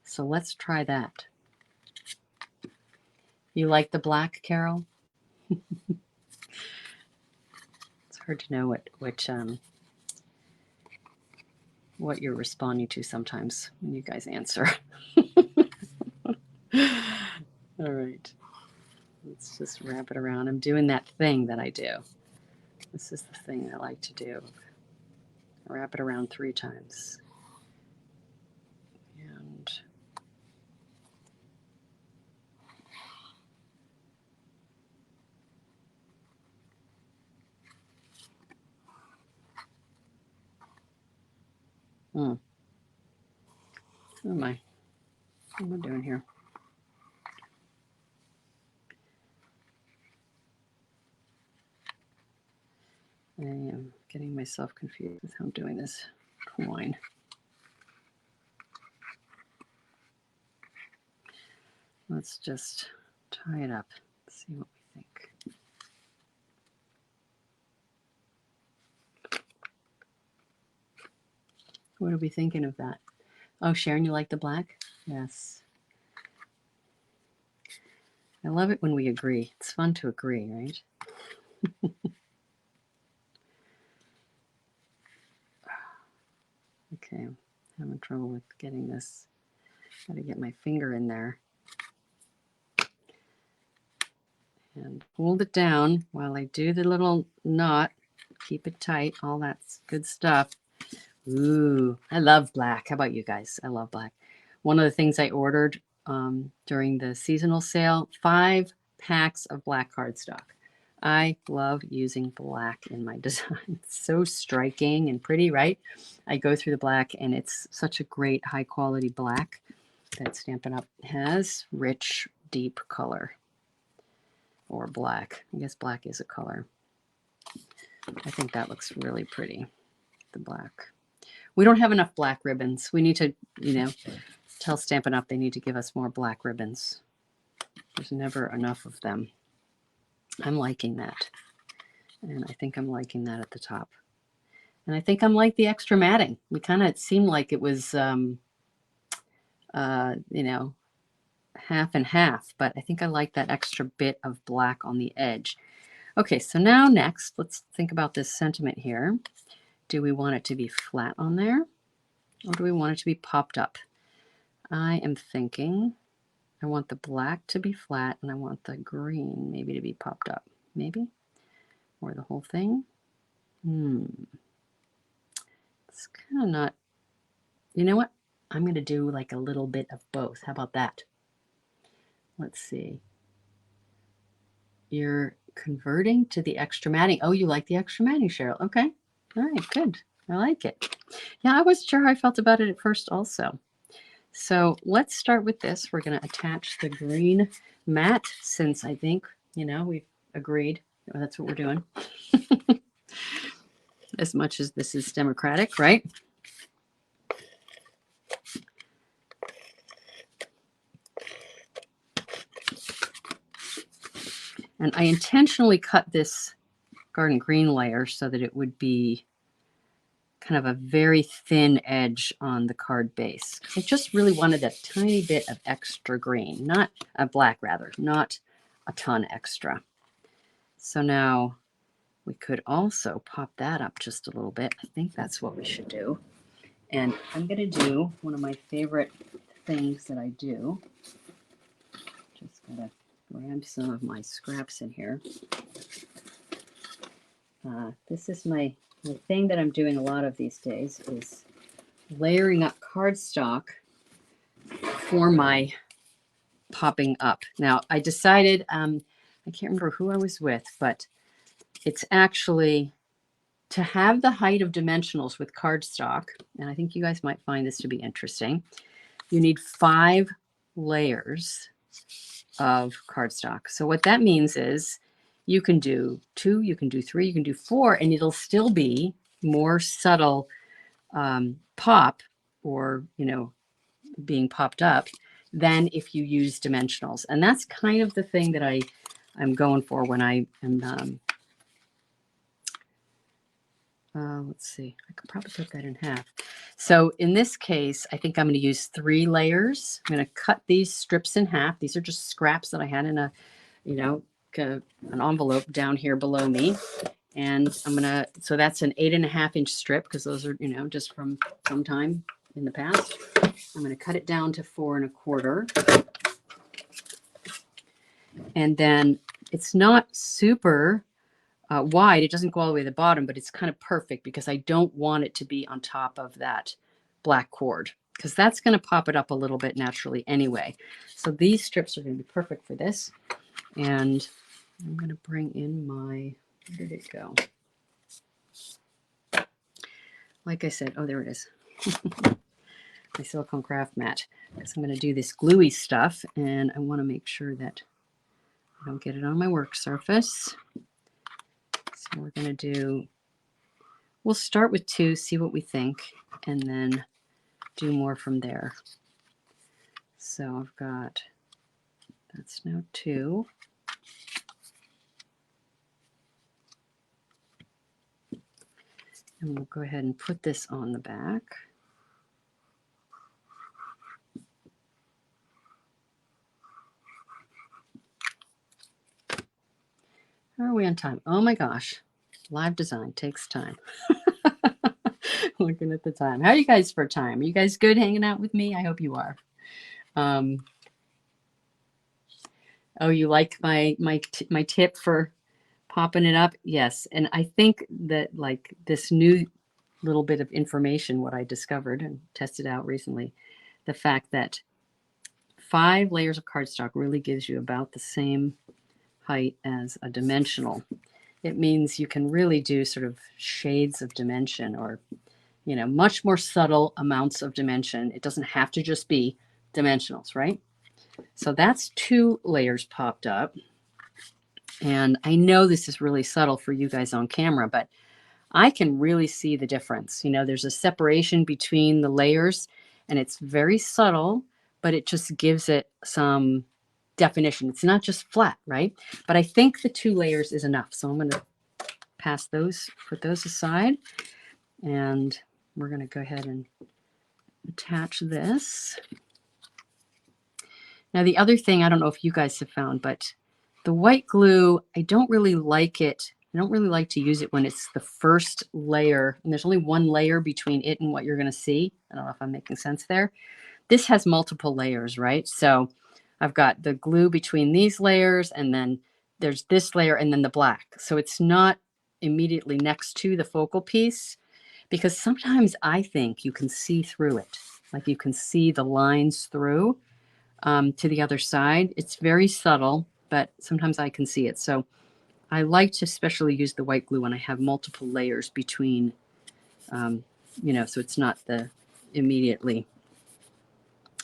Speaker 1: So let's try that. You like the black, Carol? It's hard to know what you're responding to sometimes when you guys answer. All right. Let's just wrap it around. I'm doing that thing that I do. This is the thing I like to do. Wrap it around 3 times. And what am I doing here? I am getting myself confused with how I'm doing this twine. Let's just tie it up. See what we think. What are we thinking of that? Oh, Sharon, you like the black? Yes. I love it when we agree. It's fun to agree, right? Okay, I'm having trouble with getting this. Got to get my finger in there. And hold it down while I do the little knot. Keep it tight. All that's good stuff. Ooh, I love black. How about you guys? I love black. One of the things I ordered during the seasonal sale, 5 packs of black cardstock. I love using black in my design. It's so striking and pretty, right? I go through the black, and it's such a great high quality black that Stampin' Up! Has. Rich, deep color. Or black. I guess black is a color. I think that looks really pretty, the black. We don't have enough black ribbons. We need to, tell Stampin' Up! They need to give us more black ribbons. There's never enough of them. I'm liking that. And I think I'm liking that at the top. And I think I'm like the extra matting. We kind of seemed like it was, half and half, but I think I like that extra bit of black on the edge. Okay, so now next, let's think about this sentiment here. Do we want it to be flat on there, or do we want it to be popped up? I am thinking I want the black to be flat, and I want the green maybe to be popped up. Maybe? Or the whole thing? It's kind of not... You know what? I'm going to do like a little bit of both. How about that? Let's see. You're converting to the extra matting. Oh, you like the extra matting, Cheryl. Okay. All right, good. I like it. Yeah, I wasn't sure how I felt about it at first also. So let's start with this. We're going to attach the green mat, since I think, we've agreed. That's what we're doing. As much as this is democratic, right? And I intentionally cut this garden green layer so that it would be kind of a very thin edge on the card base. I just really wanted a tiny bit of extra green, not a black rather, not a ton extra. So now we could also pop that up just a little bit. I think that's what we should do. And I'm going to do one of my favorite things that I do. Just got to grab some of my scraps in here. This is the thing that I'm doing a lot of these days is layering up cardstock for my popping up. Now, I decided, I can't remember who I was with, but it's actually to have the height of dimensionals with cardstock, and I think you guys might find this to be interesting. You need 5 layers of cardstock. So what that means is you can do 2, you can do 3, you can do 4, and it'll still be more subtle pop, or being popped up, than if you use dimensionals. And that's kind of the thing that I'm going for when I am let's see, I could probably cut that in half. So in this case, I think I'm going to use 3 layers. I'm going to cut these strips in half. These are just scraps that I had in an envelope down here below me. And I'm going to, so that's an 8.5 inch strip, because those are, just from some time in the past. I'm going to cut it down to 4 1/4. And then it's not super wide. It doesn't go all the way to the bottom, but it's kind of perfect because I don't want it to be on top of that black cord, because that's going to pop it up a little bit naturally anyway. So these strips are going to be perfect for this. And I'm going to bring in my, where did it go? Like I said, oh, there it is. My silicone craft mat. So I'm going to do this gluey stuff, and I want to make sure that I don't get it on my work surface. So we're going to do, we'll start with 2, see what we think, and then do more from there. So I've got, that's now 2. And we'll go ahead and put this on the back. How are we on time? Oh my gosh. Live design takes time. Looking at the time. How are you guys for time? Are you guys good hanging out with me? I hope you are. Oh, you like my tip for popping it up? Yes. And I think that like this new little bit of information, what I discovered and tested out recently, the fact that 5 layers of cardstock really gives you about the same height as a dimensional. It means you can really do sort of shades of dimension, or, you know, much more subtle amounts of dimension. It doesn't have to just be dimensionals, right? So that's 2 layers popped up. And I know this is really subtle for you guys on camera, but I can really see the difference. You know, there's a separation between the layers and it's very subtle, but it just gives it some definition. It's not just flat, right? But I think the 2 layers is enough. So I'm going to pass those, put those aside, and we're going to go ahead and attach this. Now, the other thing, I don't know if you guys have found, but the white glue, I don't really like it. I don't really like to use it when it's the first layer, and there's only 1 layer between it and what you're going to see. I don't know if I'm making sense there. This has multiple layers, right? So I've got the glue between these layers, and then there's this layer, and then the black. So it's not immediately next to the focal piece, because sometimes I think you can see through it. Like you can see the lines through to the other side. It's very subtle, but sometimes I can see it. So I like to especially use the white glue when I have multiple layers between, you know, so it's not the immediately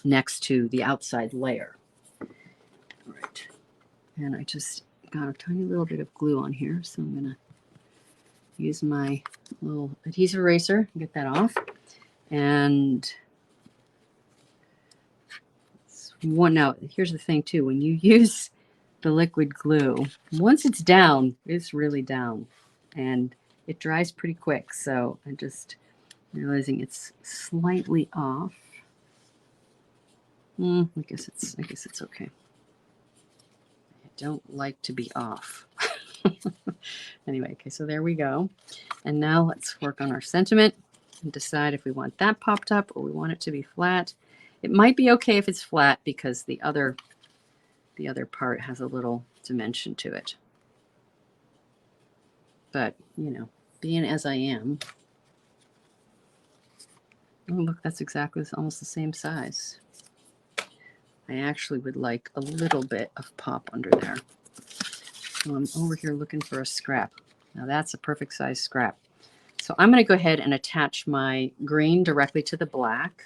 Speaker 1: next to the outside layer. All right. And I just got a tiny little bit of glue on here, so I'm going to use my little adhesive eraser and get that off. And now here's the thing too, when you use the liquid glue, once it's down, it's really down, and it dries pretty quick. So I'm just realizing it's slightly off. I guess it's okay. I don't like to be off. Anyway, okay, so there we go. And now let's work on our sentiment and decide if we want that popped up or we want it to be flat. It might be okay if it's flat because the other part has a little dimension to it. But, you know, being as I am, oh look, that's exactly almost the same size. I actually would like a little bit of pop under there. So I'm over here looking for a scrap. Now that's a perfect size scrap. So I'm going to go ahead and attach my green directly to the black.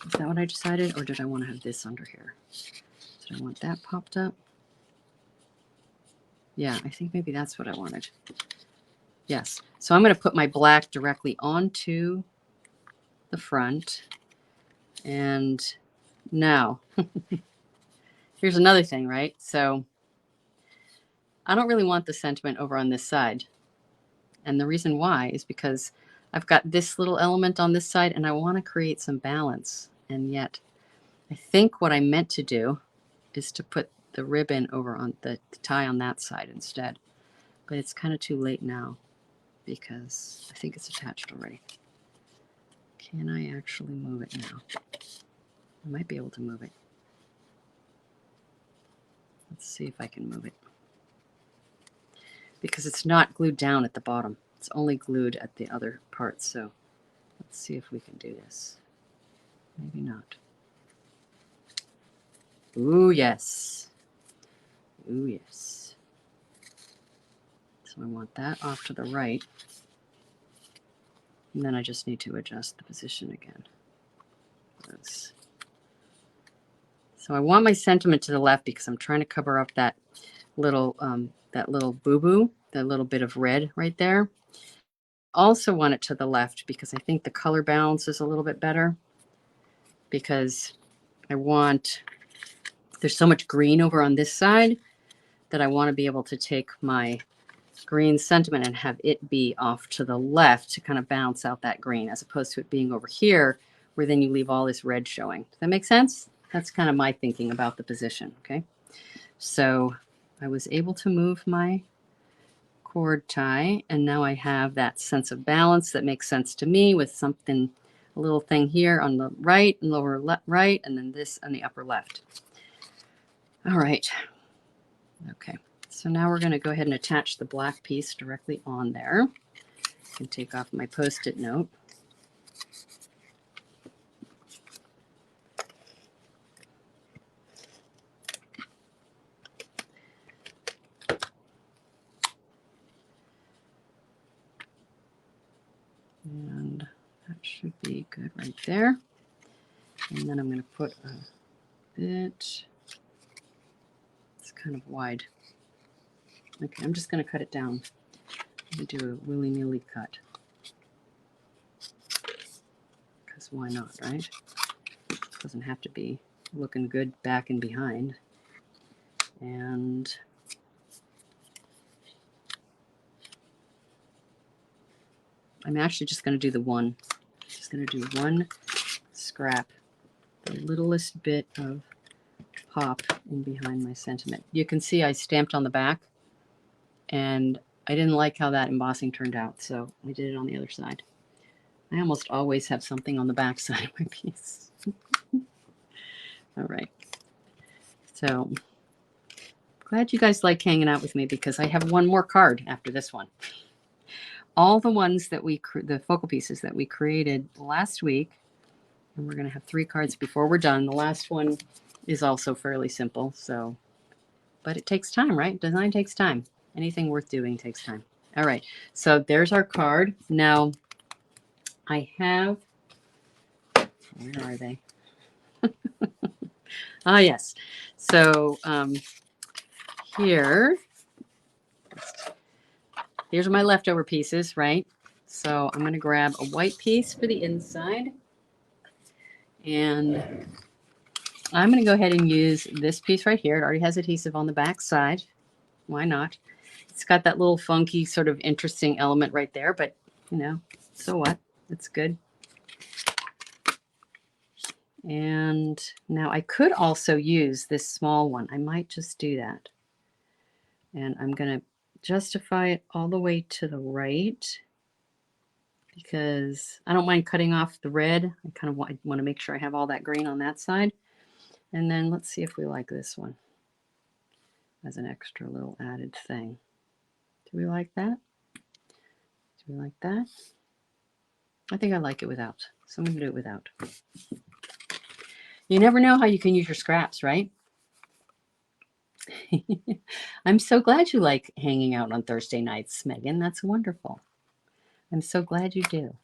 Speaker 1: Is that what I decided? Or did I want to have this under here? Did I want that popped up? Yeah, I think maybe that's what I wanted. Yes. So I'm going to put my black directly onto the front. And now, here's another thing, right? So I don't really want the sentiment over on this side. And the reason why is because I've got this little element on this side and I want to create some balance. And yet I think what I meant to do is to put the ribbon over on the tie on that side instead. But it's kind of too late now because I think it's attached already. Can I actually move it now? I might be able to move it. Let's see if I can move it. Because it's not glued down at the bottom. It's only glued at the other parts. So let's see if we can do this. Maybe not. Ooh, yes. Ooh, yes. So I want that off to the right. And then I just need to adjust the position again. So I want my sentiment to the left because I'm trying to cover up that little boo-boo, that little bit of red right there. Also want it to the left because I think the color balance is a little bit better, because there's so much green over on this side that I want to be able to take my green sentiment and have it be off to the left to kind of balance out that green, as opposed to it being over here where then you leave all this red showing. Does that make sense? That's kind of my thinking about the position. Okay. So I was able to move my cord tie, and now I have that sense of balance that makes sense to me, with something, a little thing here on the right and lower right, and then this on the upper left. All right. Okay. So now we're going to go ahead and attach the black piece directly on there. I can take off my Post-it note. And that should be good right there. And then I'm going to put a bit, it's kind of wide. Okay, I'm just going to cut it down. I'm going to do a willy-nilly cut. Because why not, right? It doesn't have to be looking good back and behind. And I'm actually just going to do the one. Just going to do one scrap, the littlest bit of pop in behind my sentiment. You can see I stamped on the back, and I didn't like how that embossing turned out, so I did it on the other side. I almost always have something on the back side of my piece. All right. So glad you guys like hanging out with me, because I have one more card after this one. All the ones that the focal pieces that we created last week, and we're going to have 3 cards before we're done. The last one is also fairly simple, so, but it takes time, right? Design takes time. Anything worth doing takes time. All right, so there's our card. Now I have, where are they? Ah, yes. So here's my leftover pieces, right? So I'm going to grab a white piece for the inside, and I'm going to go ahead and use this piece right here. It already has adhesive on the back side. Why not? It's got that little funky sort of interesting element right there, but you know, so what? It's good. And now I could also use this small one. I might just do that. And I'm going to justify it all the way to the right, because I don't mind cutting off the red. I kind of want to make sure I have all that green on that side. And then let's see if we like this one as an extra little added thing. Do we like that? Do we like that? I think I like it without, so I'm going to do it without. You never know how you can use your scraps, right? I'm so glad you like hanging out on Thursday nights, Megan. That's wonderful. I'm so glad you do.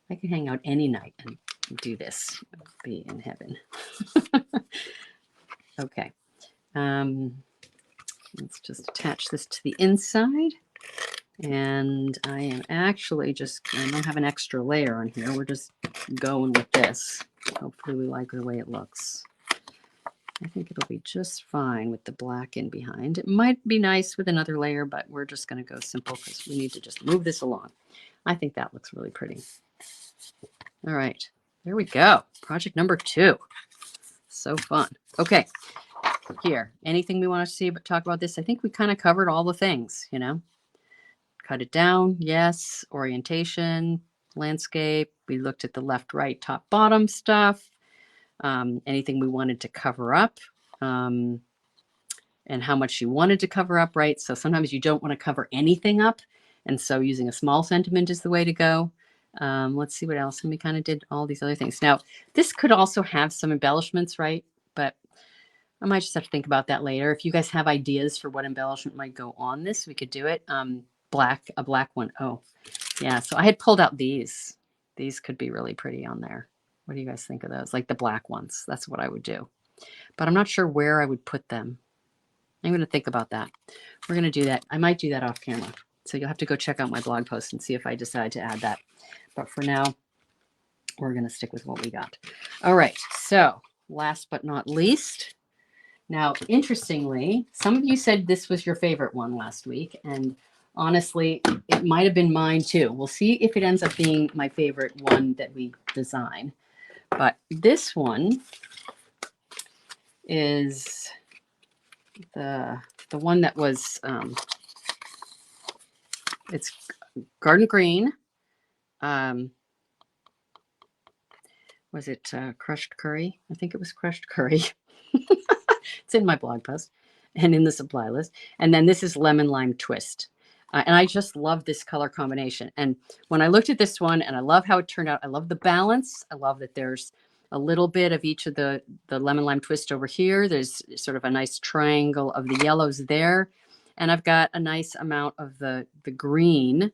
Speaker 1: I can hang out any night and do this. Be in heaven. Okay. Let's just attach this to the inside. And I am actually I don't have an extra layer on here. We're just going with this. Hopefully we like the way it looks. I think it'll be just fine with the black in behind. It might be nice with another layer, but we're just going to go simple because we need to just move this along. I think that looks really pretty. All right, there we go. Project number 2. So fun. Okay, here, anything we want to see but talk about this? I think we kind of covered all the things, you know. Cut it down, yes. Orientation, landscape. We looked at the left, right, top, bottom stuff. Anything we wanted to cover up, and how much you wanted to cover up, right? So sometimes you don't want to cover anything up, and so using a small sentiment is the way to go. Let's see what else. And we kind of did all these other things. Now, this could also have some embellishments, right? But I might just have to think about that later. If you guys have ideas for what embellishment might go on this, we could do it. A black one. Oh, yeah. So I had pulled out these. These could be really pretty on there. What do you guys think of those? Like the black ones. That's what I would do. But I'm not sure where I would put them. I'm going to think about that. We're going to do that. I might do that off camera. So you'll have to go check out my blog post and see if I decide to add that. But for now, we're going to stick with what we got. All right. So last but not least. Now, interestingly, some of you said this was your favorite one last week. And honestly, it might have been mine too. We'll see if it ends up being my favorite one that we design. But this one is the one that was, it's garden green. Was it crushed curry? I think it was crushed curry. It's in my blog post and in the supply list. And then this is lemon lime twist. And I just love this color combination. And when I looked at this one, and I love how it turned out, I love the balance. I love that there's a little bit of each of the lemon lime twist over here. There's sort of a nice triangle of the yellows there. And I've got a nice amount of the green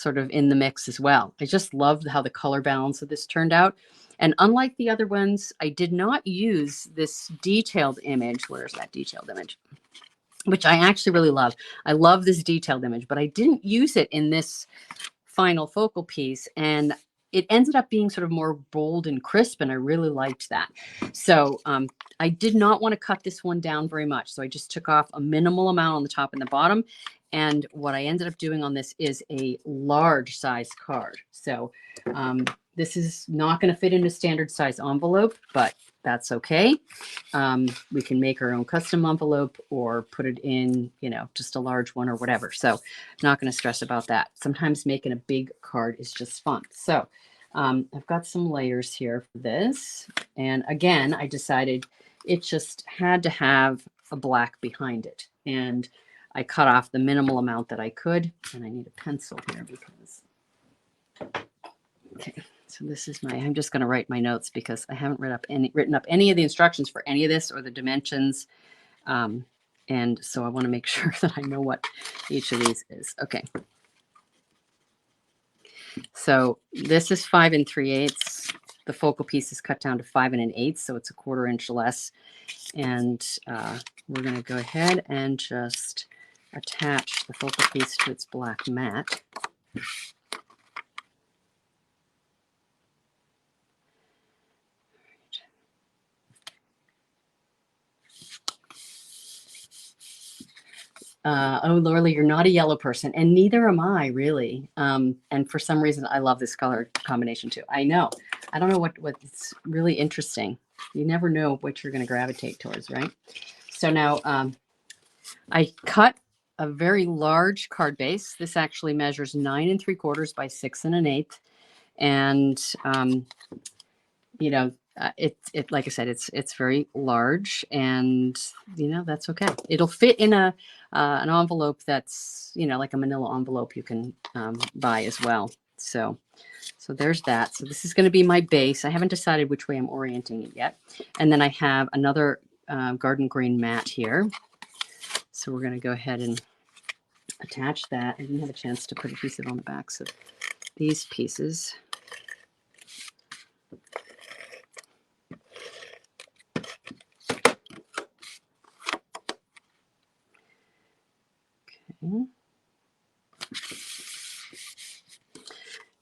Speaker 1: sort of in the mix as well. I just loved how the color balance of this turned out. And unlike the other ones, I did not use this detailed image. Where's that detailed image? Which I actually really love. I love this detailed image, but I didn't use it in this final focal piece. And it ended up being sort of more bold and crisp, and I really liked that. So I did not want to cut this one down very much. So I just took off a minimal amount on the top and the bottom. And what I ended up doing on this is a large size card. So this is not going to fit in a standard size envelope, but that's okay. We can make our own custom envelope or put it in, you know, just a large one or whatever. So not going to stress about that. Sometimes making a big card is just fun. So I've got some layers here for this. And again, I decided it just had to have a black behind it. And I cut off the minimal amount that I could. And I need a pencil here because, okay. So this is I'm just going to write my notes because I haven't written up any of the instructions for any of this or the dimensions. And so I want to make sure that I know what each of these is. Okay. So this is 5 3/8. The focal piece is cut down to 5 1/8. So it's a 1/4 inch less. And we're going to go ahead and just attach the focal piece to its black mat. Oh, Laura, you're not a yellow person, and neither am I, really. And for some reason, I love this color combination too. I know. I don't know what's really interesting. You never know what you're going to gravitate towards, right? So now I cut a very large card base. This actually measures 9 3/4 by 6 1/8, and you know, it like I said, it's very large, and you know that's okay. It'll fit in a an envelope that's, you know, like a manila envelope you can buy as well. So there's that. So this is going to be my base. I haven't decided which way I'm orienting it yet. And then I have another garden green mat here. So we're going to go ahead and attach that. I didn't have a chance to put adhesive on the backs of these pieces. Okay.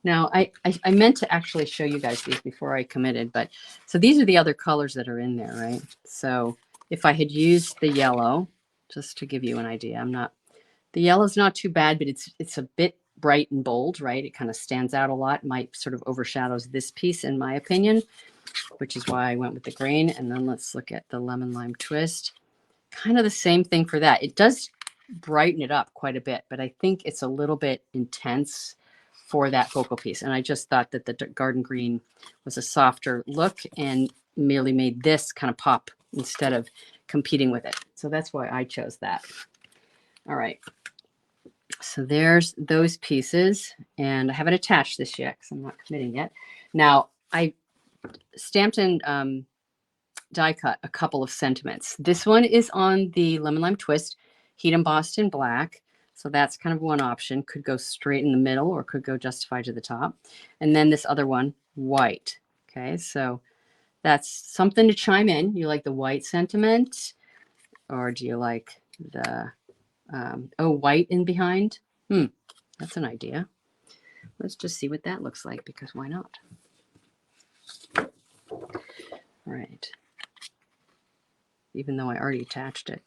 Speaker 1: Now, I meant to actually show you guys these before I committed, but so these are the other colors that are in there, right? So if I had used the yellow, just to give you an idea, the yellow's not too bad, but it's a bit bright and bold, right? It kind of stands out a lot, might sort of overshadows this piece in my opinion, which is why I went with the green. And then let's look at the lemon lime twist. Kind of the same thing for that. It does brighten it up quite a bit, but I think it's a little bit intense for that focal piece. And I just thought that the garden green was a softer look and merely made this kind of pop instead of competing with it. So that's why I chose that. All right. So there's those pieces, and I haven't attached this yet because I'm not committing yet. Now I stamped and die cut a couple of sentiments. This one is on the lemon lime twist, heat embossed in black. So that's kind of one option. Could go straight in the middle or could go justified to the top. And then this other one, white. Okay, so that's something to chime in. You like the white sentiment, or do you like the white in behind? That's an idea. Let's just see what that looks like, because why not? All right. Even though I already attached it.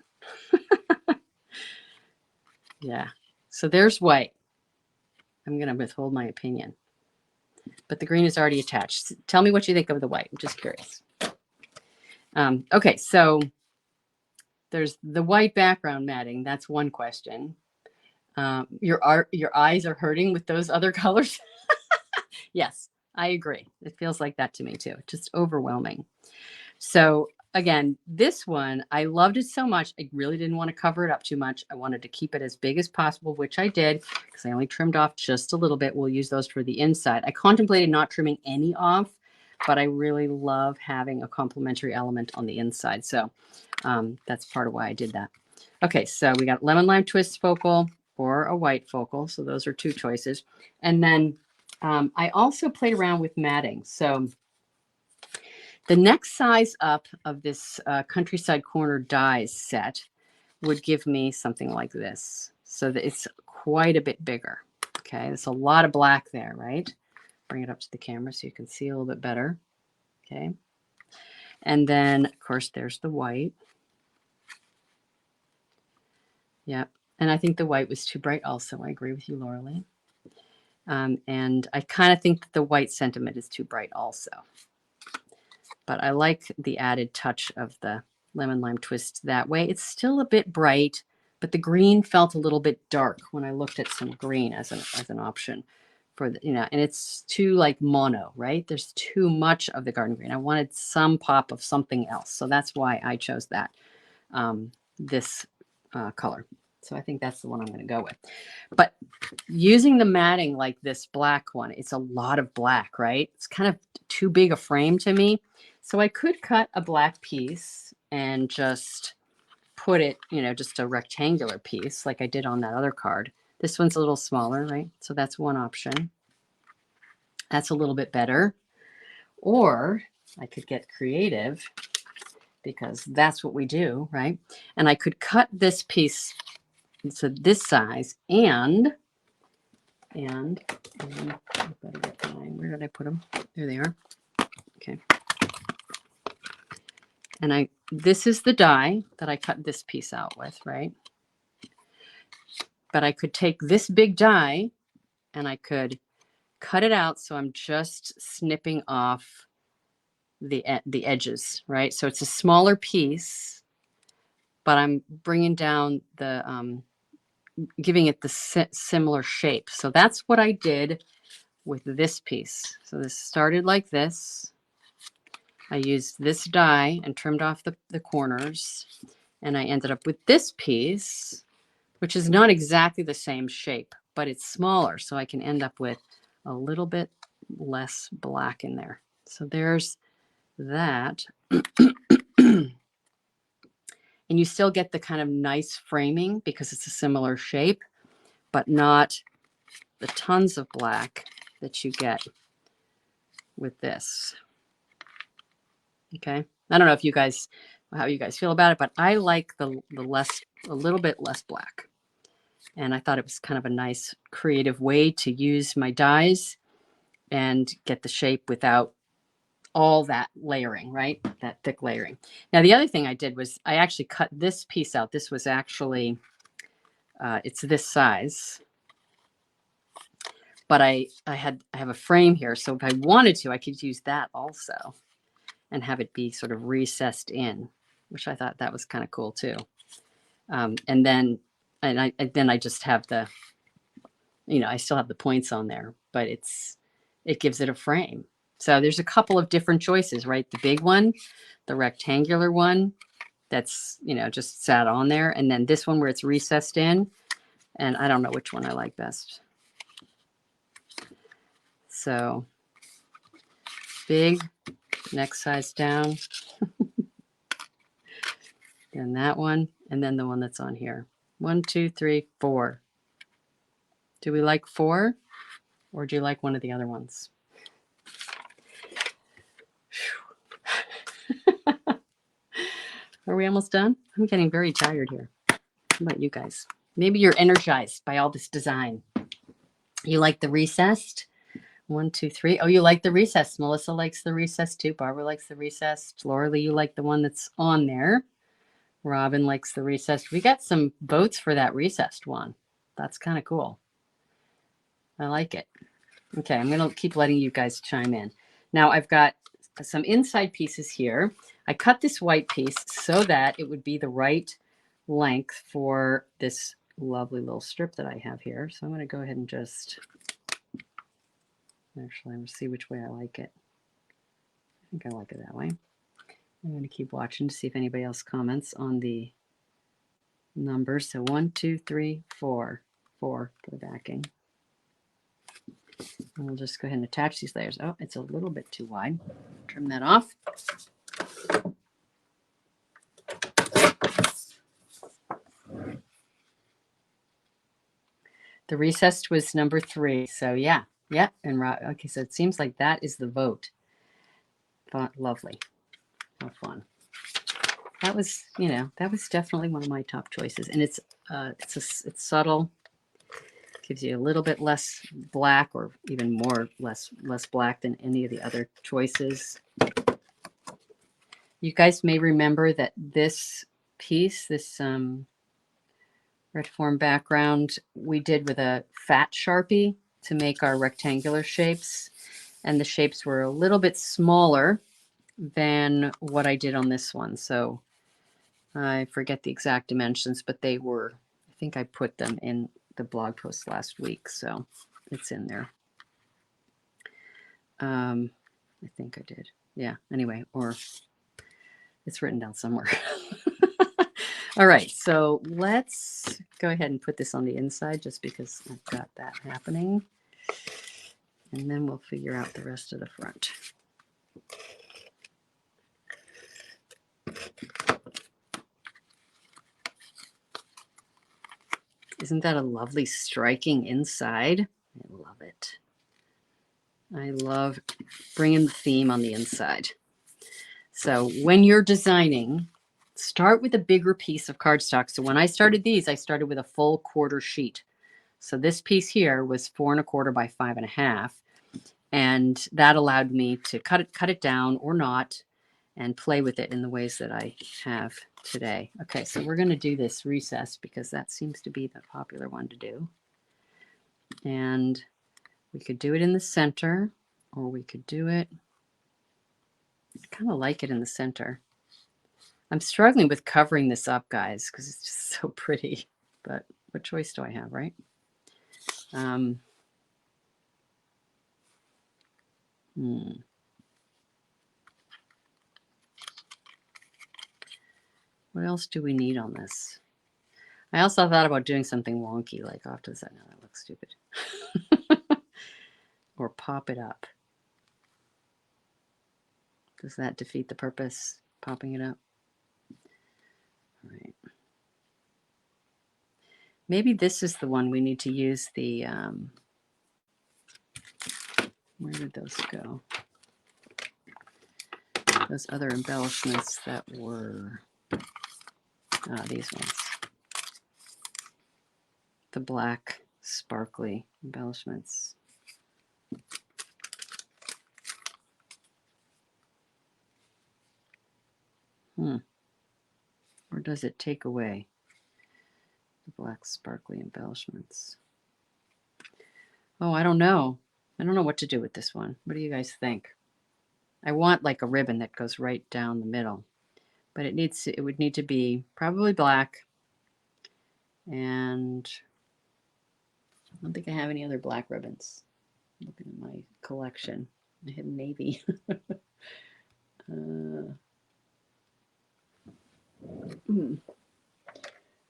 Speaker 1: Yeah. So there's white. I'm going to withhold my opinion. But the green is already attached. Tell me what you think of the white. I'm just curious. Okay, so there's the white background matting. That's one question. Your eyes are hurting with those other colors? Yes, I agree. It feels like that to me too. Just overwhelming. So again, this one, I loved it so much. I really didn't want to cover it up too much. I wanted to keep it as big as possible, which I did because I only trimmed off just a little bit. We'll use those for the inside. I contemplated not trimming any off, but I really love having a complementary element on the inside. So that's part of why I did that. Okay, so we got lemon lime twist focal, or a white focal. So those are two choices. And then I also played around with matting. So the next size up of this Countryside Corner dies set would give me something like this. So that it's quite a bit bigger. Okay, there's a lot of black there, right? Bring it up to the camera so you can see a little bit better. Okay. And then, of course, there's the white. Yep. And I think the white was too bright also. I agree with you, Laura Lee. And I kind of think that the white sentiment is too bright also. But I like the added touch of the lemon lime twist that way. It's still a bit bright, but the green felt a little bit dark when I looked at some green as an option for the, you know, and it's too like mono, right? There's too much of the garden green. I wanted some pop of something else. So that's why I chose that, this color. So I think that's the one I'm going to go with. But using the matting like this black one, it's a lot of black, right? It's kind of too big a frame to me. So I could cut a black piece and just put it, you know, just a rectangular piece like I did on that other card. This one's a little smaller, right? So that's one option. That's a little bit better. Or I could get creative because that's what we do, right? And I could cut this piece to this size and where did I put them? There they are. Okay. And this is the die that I cut this piece out with, right? But I could take this big die and I could cut it out so I'm just snipping off the edges, right? So it's a smaller piece, but I'm bringing down the, giving it the similar shape. So that's what I did with this piece. So this started like this. I used this die and trimmed off the corners, and I ended up with this piece, which is not exactly the same shape, but it's smaller, so I can end up with a little bit less black in there. So there's that. And you still get the kind of nice framing because it's a similar shape, but not the tons of black that you get with this. Okay. I don't know if you guys, how you guys feel about it, but I like a little bit less black. And I thought it was kind of a nice creative way to use my dies and get the shape without all that layering, right? That thick layering. Now, the other thing I did was I actually cut this piece out. This was actually, it's this size. But I have a frame here. So if I wanted to, I could use that also and have it be sort of recessed in, which I thought that was kind of cool too. And then I just have the, you know, I still have the points on there, but it gives it a frame. So there's a couple of different choices, right? The big one, the rectangular one that's, you know, just sat on there. And then this one where it's recessed in. And I don't know which one I like best. So big, next size down. Then that one, and then the one that's on here. 1, 2, 3, 4. Do we like 4? Or do you like one of the other ones? Are we almost done? I'm getting very tired here. How about you guys? Maybe you're energized by all this design. You like the recessed? 1, 2, 3. Oh, you like the recessed. Melissa likes the recessed too. Barbara likes the recessed. Laura Lee, you like the one that's on there. Robin likes the recessed. We got some votes for that recessed one. That's kind of cool. I like it. Okay, I'm going to keep letting you guys chime in. Now I've got some inside pieces here. I cut this white piece so that it would be the right length for this lovely little strip that I have here. So I'm going to go ahead and just, actually, I'm going to see which way I like it. I think I like it that way. I'm going to keep watching to see if anybody else comments on the numbers. So 1, 2, 3, 4. 4 for the backing. And we'll just go ahead and attach these layers. Oh, it's a little bit too wide. Trim that off. The recessed was number 3. So yeah. Yeah. And okay, so it seems like that is the vote. Lovely. How fun. That was, that was definitely one of my top choices. And it's subtle. Gives you a little bit less black, or even more less black than any of the other choices. You guys may remember that this piece, this Retiform background, we did with a fat Sharpie to make our rectangular shapes. And the shapes were a little bit smaller than what I did on this one. So I forget the exact dimensions, but they were, I think I put them in the blog post last week. So it's in there. I think I did. Yeah, anyway, or it's written down somewhere. All right, so let's go ahead and put this on the inside just because I've got that happening. And then we'll figure out the rest of the front. Isn't that a lovely striking inside? I love it. I love bringing the theme on the inside. So when you're designing, start with a bigger piece of cardstock. So when I started these, I started with a full quarter sheet. So this piece here was 4 1/4 by 5 1/2. And that allowed me to cut it down or not and play with it in the ways that I have today. Okay, so we're going to do this recessed because that seems to be the popular one to do. And we could do it in the center, or we could do it, I kind of like it in the center. I'm struggling with covering this up, guys, because it's just so pretty. But what choice do I have, right? What else do we need on this? I also thought about doing something wonky, like off to the side. No, that looks stupid. Or pop it up. Does that defeat the purpose, popping it up? All right. Maybe this is the one we need to use the, where did those go? Those other embellishments that were, these ones. The black sparkly embellishments. Or does it take away the black sparkly embellishments? Oh, I don't know. I don't know what to do with this one. What do you guys think? I want like a ribbon that goes right down the middle, but it would need to be probably black. And I don't think I have any other black ribbons. Looking at my collection, I have navy.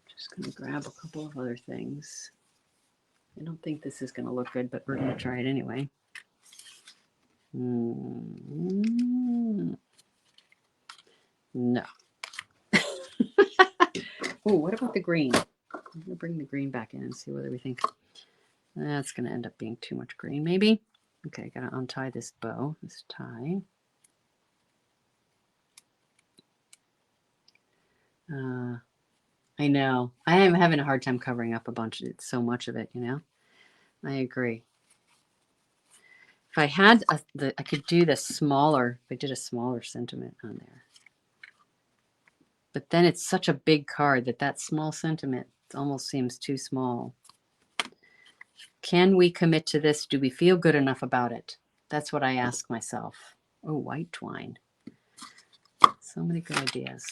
Speaker 1: Just gonna grab a couple of other things. I don't think this is gonna look good, but we're gonna try it anyway. No. Oh, what about the green? I'm gonna bring the green back in and see whether we think that's gonna end up being too much green, maybe. Okay, gotta untie this bow, this tie. I know. I am having a hard time covering up so much of it, you know? I agree. If I had, I could do the smaller, if I did a smaller sentiment on there. But then it's such a big card that small sentiment almost seems too small. Can we commit to this? Do we feel good enough about it? That's what I ask myself. Oh, white twine. So many good ideas.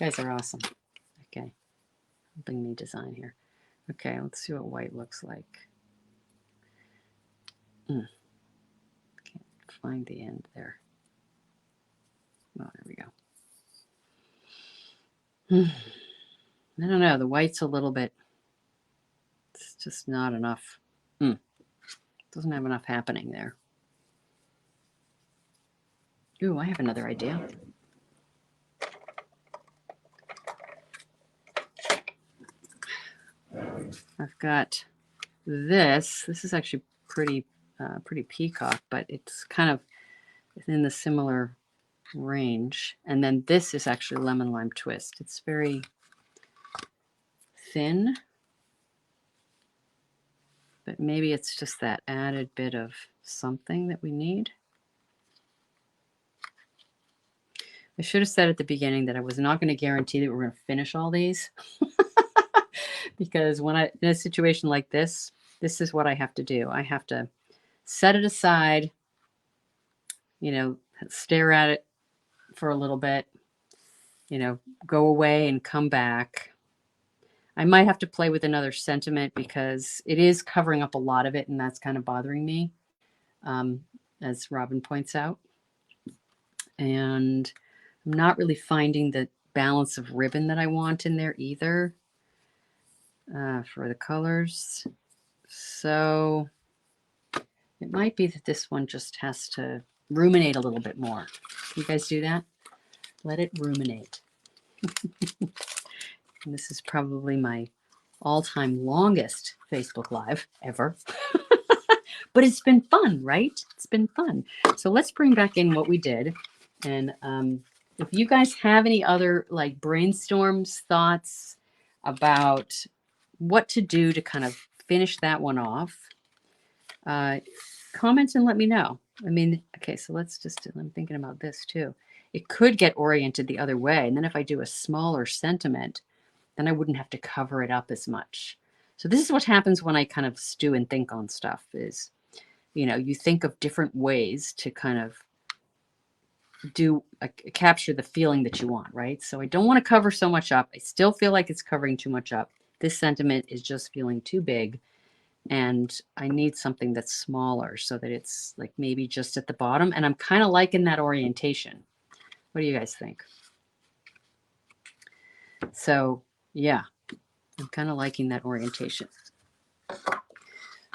Speaker 1: You guys are awesome. Okay. Helping me design here. Okay, let's see what white looks like. Can't find the end there. Oh, there we go. I don't know. The white's a little bit, it's just not enough. Doesn't have enough happening there. Ooh, I have another idea. I've got this. This is actually pretty peacock, but it's kind of in the similar range. And then this is actually lemon lime twist. It's very thin, but maybe it's just that added bit of something that we need. I should have said at the beginning that I was not going to guarantee that we're going to finish all these because when in a situation like this is what I have to do. I have to set it aside, stare at it for a little bit, go away and come back. I might have to play with another sentiment because it is covering up a lot of it, and that's kind of bothering me, as Robin points out. And I'm not really finding the balance of ribbon that I want in there either for the colors. So it might be that this one just has to ruminate a little bit more. You guys do that? Let it ruminate. And this is probably my all-time longest Facebook Live ever. But it's been fun, right? It's been fun. So let's bring back in what we did. And if you guys have any other like brainstorms, thoughts about what to do to kind of finish that one off, comment and let me know. I mean, okay, so I'm thinking about this too. It could get oriented the other way. And then if I do a smaller sentiment, then I wouldn't have to cover it up as much. So this is what happens when I kind of stew and think on stuff is, you think of different ways to kind of capture the feeling that you want, right? So I don't want to cover so much up. I still feel like it's covering too much up. This sentiment is just feeling too big. And I need something that's smaller so that it's like maybe just at the bottom. And I'm kind of liking that orientation. What do you guys think? So yeah, I'm kind of liking that orientation.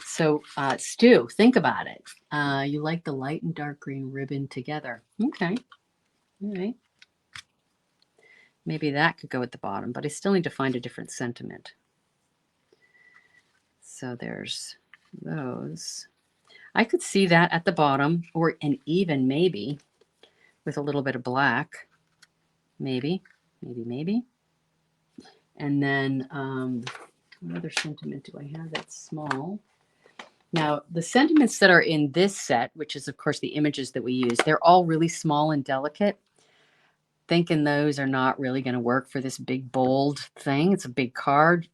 Speaker 1: So Stu, think about it. You like the light and dark green ribbon together. Okay. All right. Maybe that could go at the bottom, but I still need to find a different sentiment. So there's those. I could see that at the bottom, and even maybe with a little bit of black. Maybe. And then what other sentiment do I have that's small? Now, the sentiments that are in this set, which is, of course, the images that we use, they're all really small and delicate. Thinking those are not really going to work for this big, bold thing. It's a big card,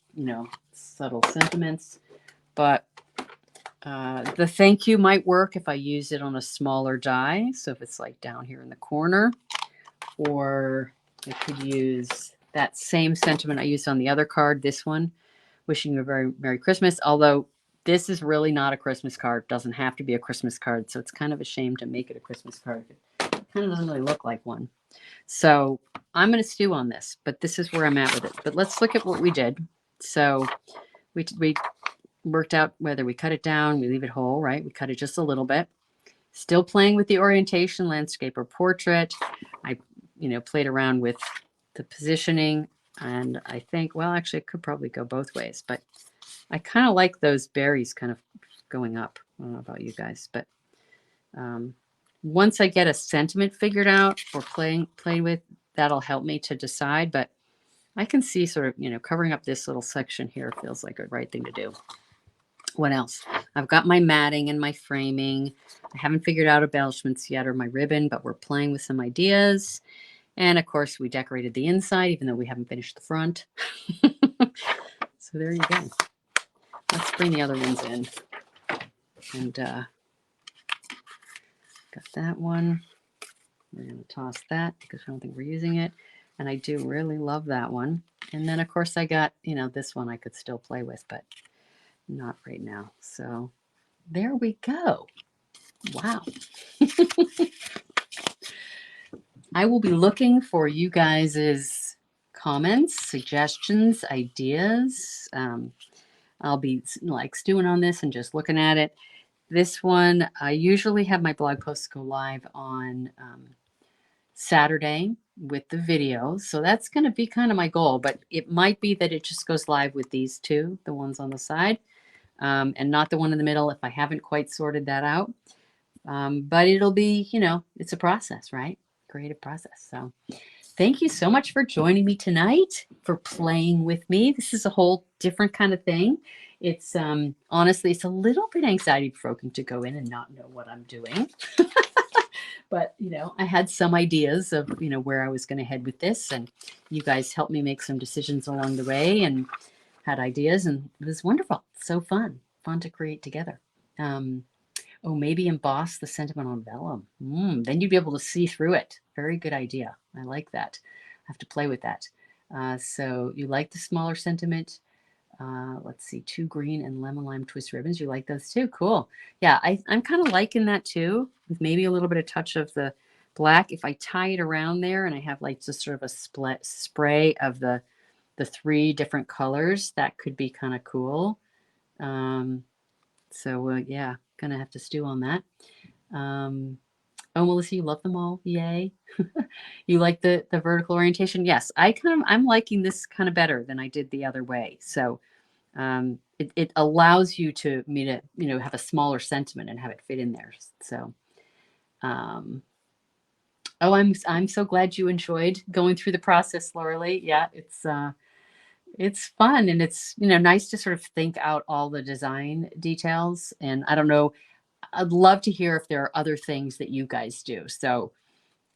Speaker 1: subtle sentiments. But the thank you might work if I use it on a smaller die. So if it's like down here in the corner, or I could use that same sentiment I used on the other card, this one, wishing you a very Merry Christmas. Although this is really not a Christmas card. Doesn't have to be a Christmas card. So it's kind of a shame to make it a Christmas card. It kind of doesn't really look like one. So I'm going to stew on this, but this is where I'm at with it. But let's look at what we did. So we worked out whether we cut it down, we leave it whole, right? We cut it just a little bit. Still playing with the orientation, landscape or portrait. I, played around with the positioning, and I think, well, actually, it could probably go both ways, but I kind of like those berries kind of going up. I don't know about you guys, but once I get a sentiment figured out or playing with, that'll help me to decide. But I can see sort of, covering up this little section here feels like a right thing to do. What else? I've got my matting and my framing. I haven't figured out embellishments yet or my ribbon, but we're playing with some ideas. And of course, we decorated the inside, even though we haven't finished the front. So there you go. Let's bring the other ones in. And got that one. We're going to toss that because I don't think we're using it. And I do really love that one. And then, of course, I got, this one I could still play with, but not right now. So there we go. Wow. I will be looking for you guys' comments, suggestions, ideas. I'll be like stewing on this and just looking at it. This one, I usually have my blog posts go live on Saturday. with the video. So that's going to be kind of my goal, but it might be that it just goes live with these two, the ones on the side, and not the one in the middle if I haven't quite sorted that out. But it'll be, it's a process, right? Creative process. So thank you so much for joining me tonight, for playing with me. This is a whole different kind of thing. It's honestly, it's a little bit anxiety provoking to go in and not know what I'm doing. But, I had some ideas of, where I was going to head with this, and you guys helped me make some decisions along the way and had ideas, and it was wonderful. So fun to create together. Oh, maybe emboss the sentiment on vellum. Then you'd be able to see through it. Very good idea. I like that. I have to play with that. So you like the smaller sentiment. Let's see, 2 green and lemon lime twist ribbons. You like those too? Cool. Yeah, I'm kind of liking that too, with maybe a little bit of touch of the black. If I tie it around there and I have like just sort of a spray of the 3 different colors, that could be kind of cool. Yeah, gonna have to stew on that. Oh, Melissa, you love them all. Yay. You like the vertical orientation? Yes, I'm liking this kind of better than I did the other way. So it allows you to have a smaller sentiment and have it fit in there. So oh, I'm so glad you enjoyed going through the process, Lauralee. Yeah, it's fun, and it's nice to sort of think out all the design details. And I don't know, I'd love to hear if there are other things that you guys do. So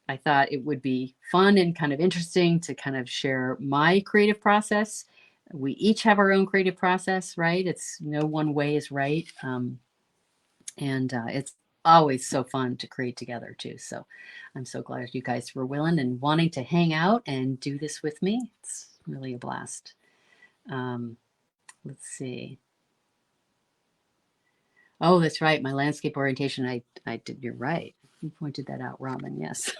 Speaker 1: I thought it would be fun and kind of interesting to kind of share my creative process. We each have our own creative process, right? It's no one way is right. And it's always so fun to create together too. So I'm so glad you guys were willing and wanting to hang out and do this with me. It's really a blast. Let's see. Oh, that's right. My landscape orientation. I did. You're right. You pointed that out, Robin. Yes.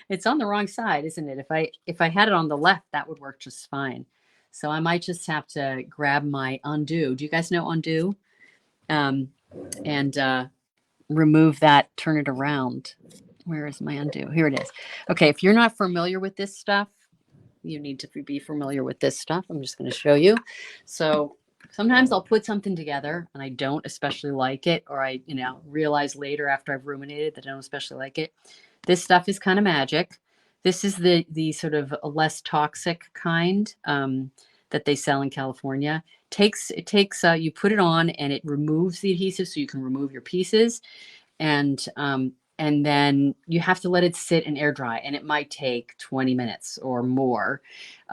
Speaker 1: It's on the wrong side, isn't it? If I had it on the left, that would work just fine. So I might just have to grab my undo. Do you guys know undo? And remove that, turn it around. Where is my undo? Here it is. Okay, if you're not familiar with this stuff, you need to be familiar with this stuff. I'm just going to show you. So sometimes I'll put something together and I don't especially like it, or I, realize later after I've ruminated that I don't especially like it. This stuff is kind of magic. This is the sort of less toxic kind that they sell in California. It takes you put it on and it removes the adhesive, so you can remove your pieces, and then you have to let it sit and air dry, and it might take 20 minutes or more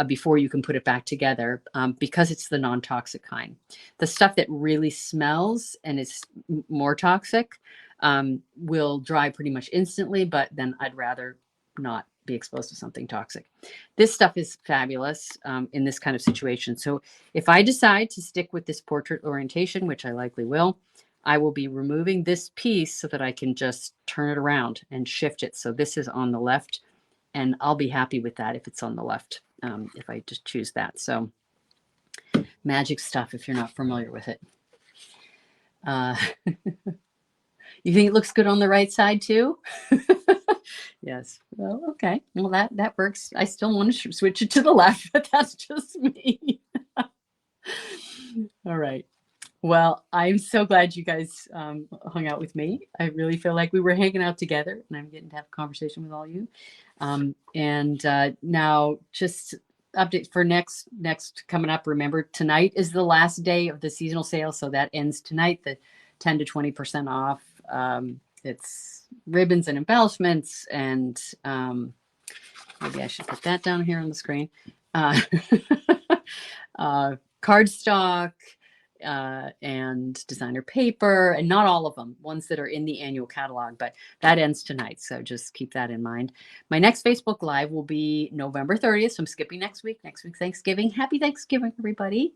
Speaker 1: before you can put it back together, because it's the non-toxic kind. The stuff that really smells and is more toxic will dry pretty much instantly, but then I'd rather not be exposed to something toxic. This stuff is fabulous in this kind of situation. So if I decide to stick with this portrait orientation, which I likely will, I will be removing this piece so that I can just turn it around and shift it. So this is on the left, and I'll be happy with that if it's on the left, if I just choose that. So magic stuff if you're not familiar with it. You think it looks good on the right side too? Yes. Well, okay. Well, that works. I still want to switch it to the left, but that's just me. All right. Well, I'm so glad you guys hung out with me. I really feel like we were hanging out together, and I'm getting to have a conversation with all of you. Now, just update for next coming up. Remember, tonight is the last day of the seasonal sale, so that ends tonight. The 10 to 20% off. It's ribbons and embellishments, and maybe I should put that down here on the screen. Cardstock. And designer paper, and not all of them, ones that are in the annual catalog, but that ends tonight. So just keep that in mind. My next Facebook Live will be November 30th. So I'm skipping next week. Next week, Thanksgiving. Happy Thanksgiving, everybody.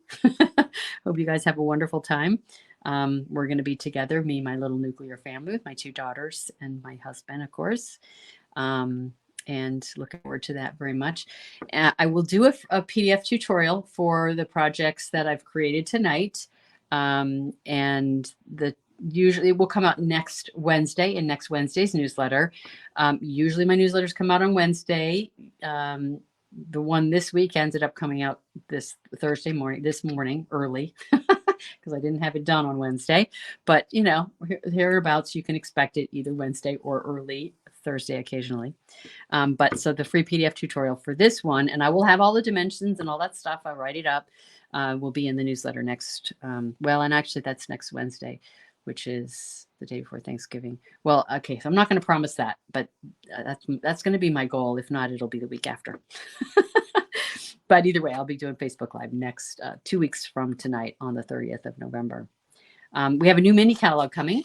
Speaker 1: Hope you guys have a wonderful time. We're going to be together, me, my little nuclear family with my 2 daughters and my husband, of course. And looking forward to that very much. I will do a PDF tutorial for the projects that I've created tonight. And Usually it will come out next Wednesday in next Wednesday's newsletter. Usually my newsletters come out on Wednesday. The one this week ended up coming out this morning early because I didn't have it done on Wednesday. But hereabouts, you can expect it either Wednesday or early Thursday occasionally. But so the free PDF tutorial for this one, and I will have all the dimensions and all that stuff. I'll write it up. Will be in the newsletter next. And actually that's next Wednesday, which is the day before Thanksgiving. Well, okay, so I'm not going to promise that, but that's going to be my goal. If not, it'll be the week after. But either way, I'll be doing Facebook Live next 2 weeks from tonight on the 30th of November. We have a new mini catalog coming.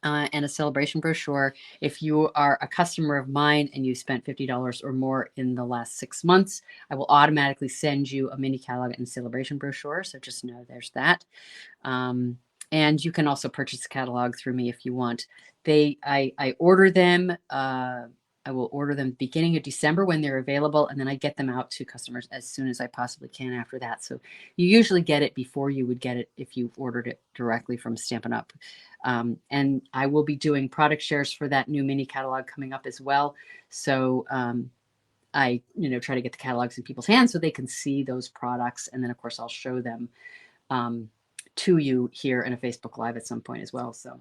Speaker 1: And a celebration brochure. If you are a customer of mine and you spent $50 or more in the last 6 months, I will automatically send you a mini catalog and celebration brochure. So just know there's that. And you can also purchase a catalog through me if you want. I order them. I will order them beginning of December when they're available, and then I get them out to customers as soon as I possibly can after that. So you usually get it before you would get it if you've ordered it directly from Stampin' Up. And I will be doing product shares for that new mini catalog coming up as well. So I try to get the catalogs in people's hands so they can see those products. And then, of course, I'll show them to you here in a Facebook Live at some point as well. So,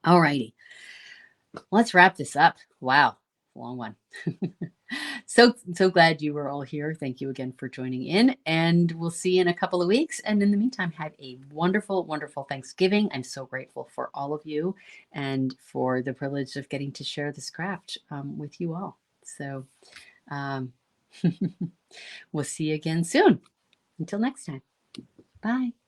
Speaker 1: all righty. Let's wrap this up. Wow, long one. So glad you were all here. Thank you again for joining in, and we'll see you in a couple of weeks. And in the meantime, have a wonderful, wonderful Thanksgiving. I'm so grateful for all of you and for the privilege of getting to share this craft with you all. So we'll see you again soon. Until next time. Bye.